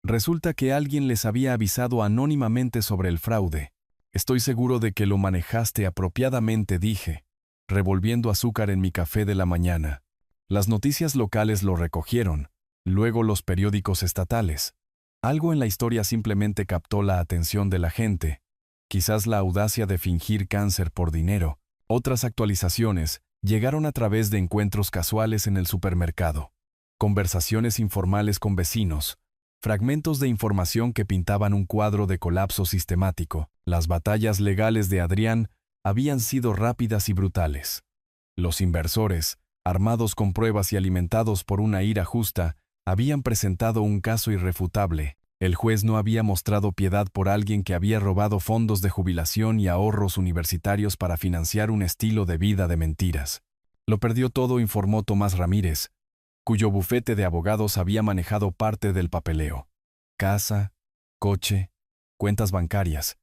Resulta que alguien les había avisado anónimamente sobre el fraude. Estoy seguro de que lo manejaste apropiadamente, dije, revolviendo azúcar en mi café de la mañana. Las noticias locales lo recogieron, luego los periódicos estatales. Algo en la historia simplemente captó la atención de la gente. Quizás la audacia de fingir cáncer por dinero. Otras actualizaciones llegaron a través de encuentros casuales en el supermercado, conversaciones informales con vecinos, fragmentos de información que pintaban un cuadro de colapso sistemático. Las batallas legales de Adrián habían sido rápidas y brutales. Los inversores, armados con pruebas y alimentados por una ira justa, habían presentado un caso irrefutable. El juez no había mostrado piedad por alguien que había robado fondos de jubilación y ahorros universitarios para financiar un estilo de vida de mentiras. Lo perdió todo, informó Tomás Ramírez, cuyo bufete de abogados había manejado parte del papeleo. Casa, coche, cuentas bancarias.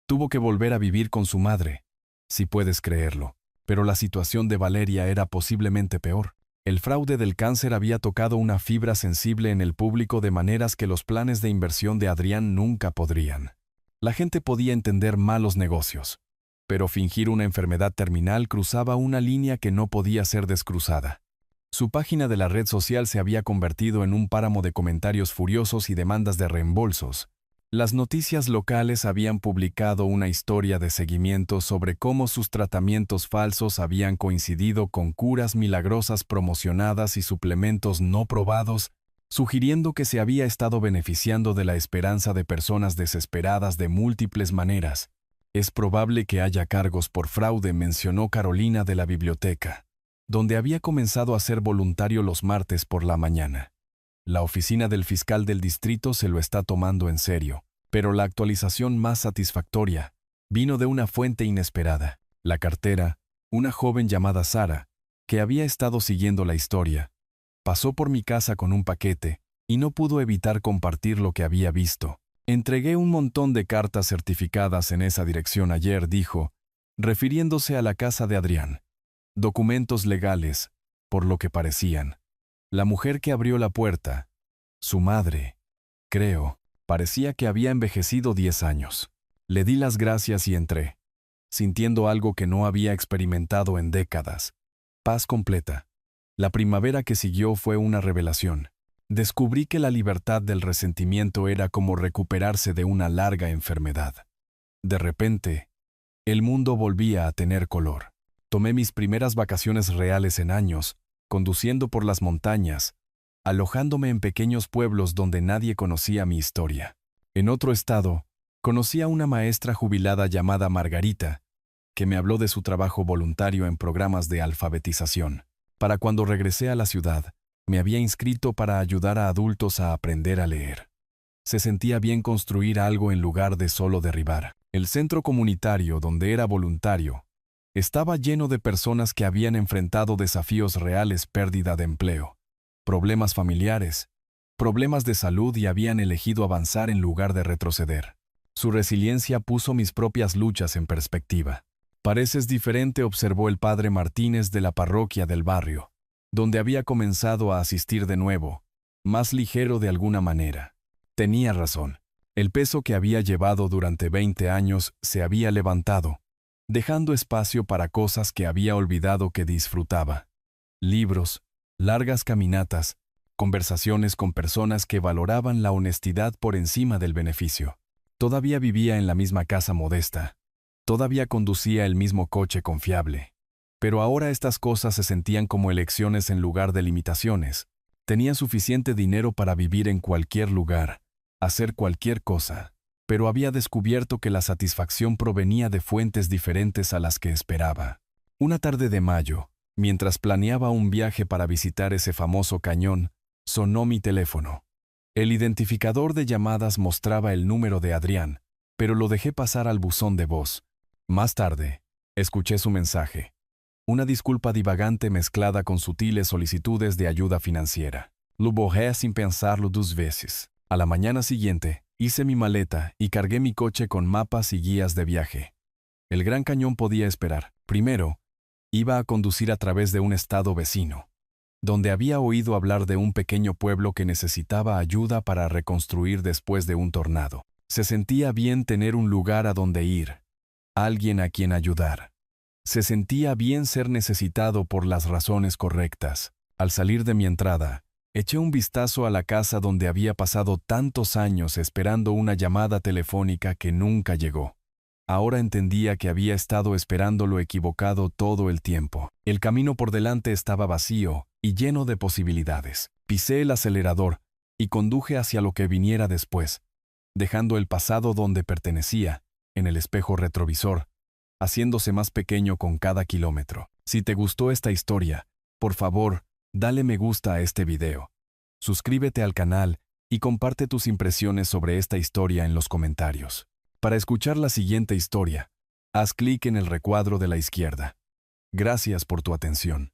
Tuvo que volver a vivir con su madre, si puedes creerlo. Pero la situación de Valeria era posiblemente peor. El fraude del cáncer había tocado una fibra sensible en el público de maneras que los planes de inversión de Adrián nunca podrían. La gente podía entender malos negocios, pero fingir una enfermedad terminal cruzaba una línea que no podía ser descruzada. Su página de la red social se había convertido en un páramo de comentarios furiosos y demandas de reembolsos. Las noticias locales habían publicado una historia de seguimiento sobre cómo sus tratamientos falsos habían coincidido con curas milagrosas promocionadas y suplementos no probados, sugiriendo que se había estado beneficiando de la esperanza de personas desesperadas de múltiples maneras. Es probable que haya cargos por fraude, mencionó Carolina de la biblioteca, donde había comenzado a ser voluntario los martes por la mañana. La oficina del fiscal del distrito se lo está tomando en serio, pero la actualización más satisfactoria vino de una fuente inesperada. La cartera, una joven llamada Sara, que había estado siguiendo la historia, pasó por mi casa con un paquete y no pudo evitar compartir lo que había visto. Entregué un montón de cartas certificadas en esa dirección ayer, dijo, refiriéndose a la casa de Adrián. Documentos legales, por lo que parecían. La mujer que abrió la puerta, su madre, creo, parecía que había envejecido 10 años. Le di las gracias y entré, sintiendo algo que no había experimentado en décadas. Paz completa. La primavera que siguió fue una revelación. Descubrí que la libertad del resentimiento era como recuperarse de una larga enfermedad. De repente, el mundo volvía a tener color. Tomé mis primeras vacaciones reales en años, conduciendo por las montañas, alojándome en pequeños pueblos donde nadie conocía mi historia. En otro estado, conocí a una maestra jubilada llamada Margarita, que me habló de su trabajo voluntario en programas de alfabetización. Para cuando regresé a la ciudad, me había inscrito para ayudar a adultos a aprender a leer. Se sentía bien construir algo en lugar de solo derribar. El centro comunitario, donde era voluntario, estaba lleno de personas que habían enfrentado desafíos reales: pérdida de empleo, problemas familiares, problemas de salud, y habían elegido avanzar en lugar de retroceder. Su resiliencia puso mis propias luchas en perspectiva. Pareces diferente, observó el padre Martínez de la parroquia del barrio, donde había comenzado a asistir de nuevo, más ligero de alguna manera. Tenía razón. El peso que había llevado durante 20 años se había levantado, dejando espacio para cosas que había olvidado que disfrutaba. Libros, largas caminatas, conversaciones con personas que valoraban la honestidad por encima del beneficio. Todavía vivía en la misma casa modesta. Todavía conducía el mismo coche confiable. Pero ahora estas cosas se sentían como elecciones en lugar de limitaciones. Tenía suficiente dinero para vivir en cualquier lugar, hacer cualquier cosa, pero había descubierto que la satisfacción provenía de fuentes diferentes a las que esperaba. Una tarde de mayo, mientras planeaba un viaje para visitar ese famoso cañón, sonó mi teléfono. El identificador de llamadas mostraba el número de Adrián, pero lo dejé pasar al buzón de voz. Más tarde, escuché su mensaje. Una disculpa divagante mezclada con sutiles solicitudes de ayuda financiera. Lo borré sin pensarlo 2 veces. A la mañana siguiente, hice mi maleta y cargué mi coche con mapas y guías de viaje. El Gran Cañón podía esperar. Primero, iba a conducir a través de un estado vecino, donde había oído hablar de un pequeño pueblo que necesitaba ayuda para reconstruir después de un tornado. Se sentía bien tener un lugar a donde ir, alguien a quien ayudar. Se sentía bien ser necesitado por las razones correctas. Al salir de mi entrada, eché un vistazo a la casa donde había pasado tantos años esperando una llamada telefónica que nunca llegó. Ahora entendía que había estado esperando lo equivocado todo el tiempo. El camino por delante estaba vacío y lleno de posibilidades. Pisé el acelerador y conduje hacia lo que viniera después, dejando el pasado donde pertenecía, en el espejo retrovisor, haciéndose más pequeño con cada kilómetro. Si te gustó esta historia, por favor, dale me gusta a este video. Suscríbete al canal y comparte tus impresiones sobre esta historia en los comentarios. Para escuchar la siguiente historia, haz clic en el recuadro de la izquierda. Gracias por tu atención.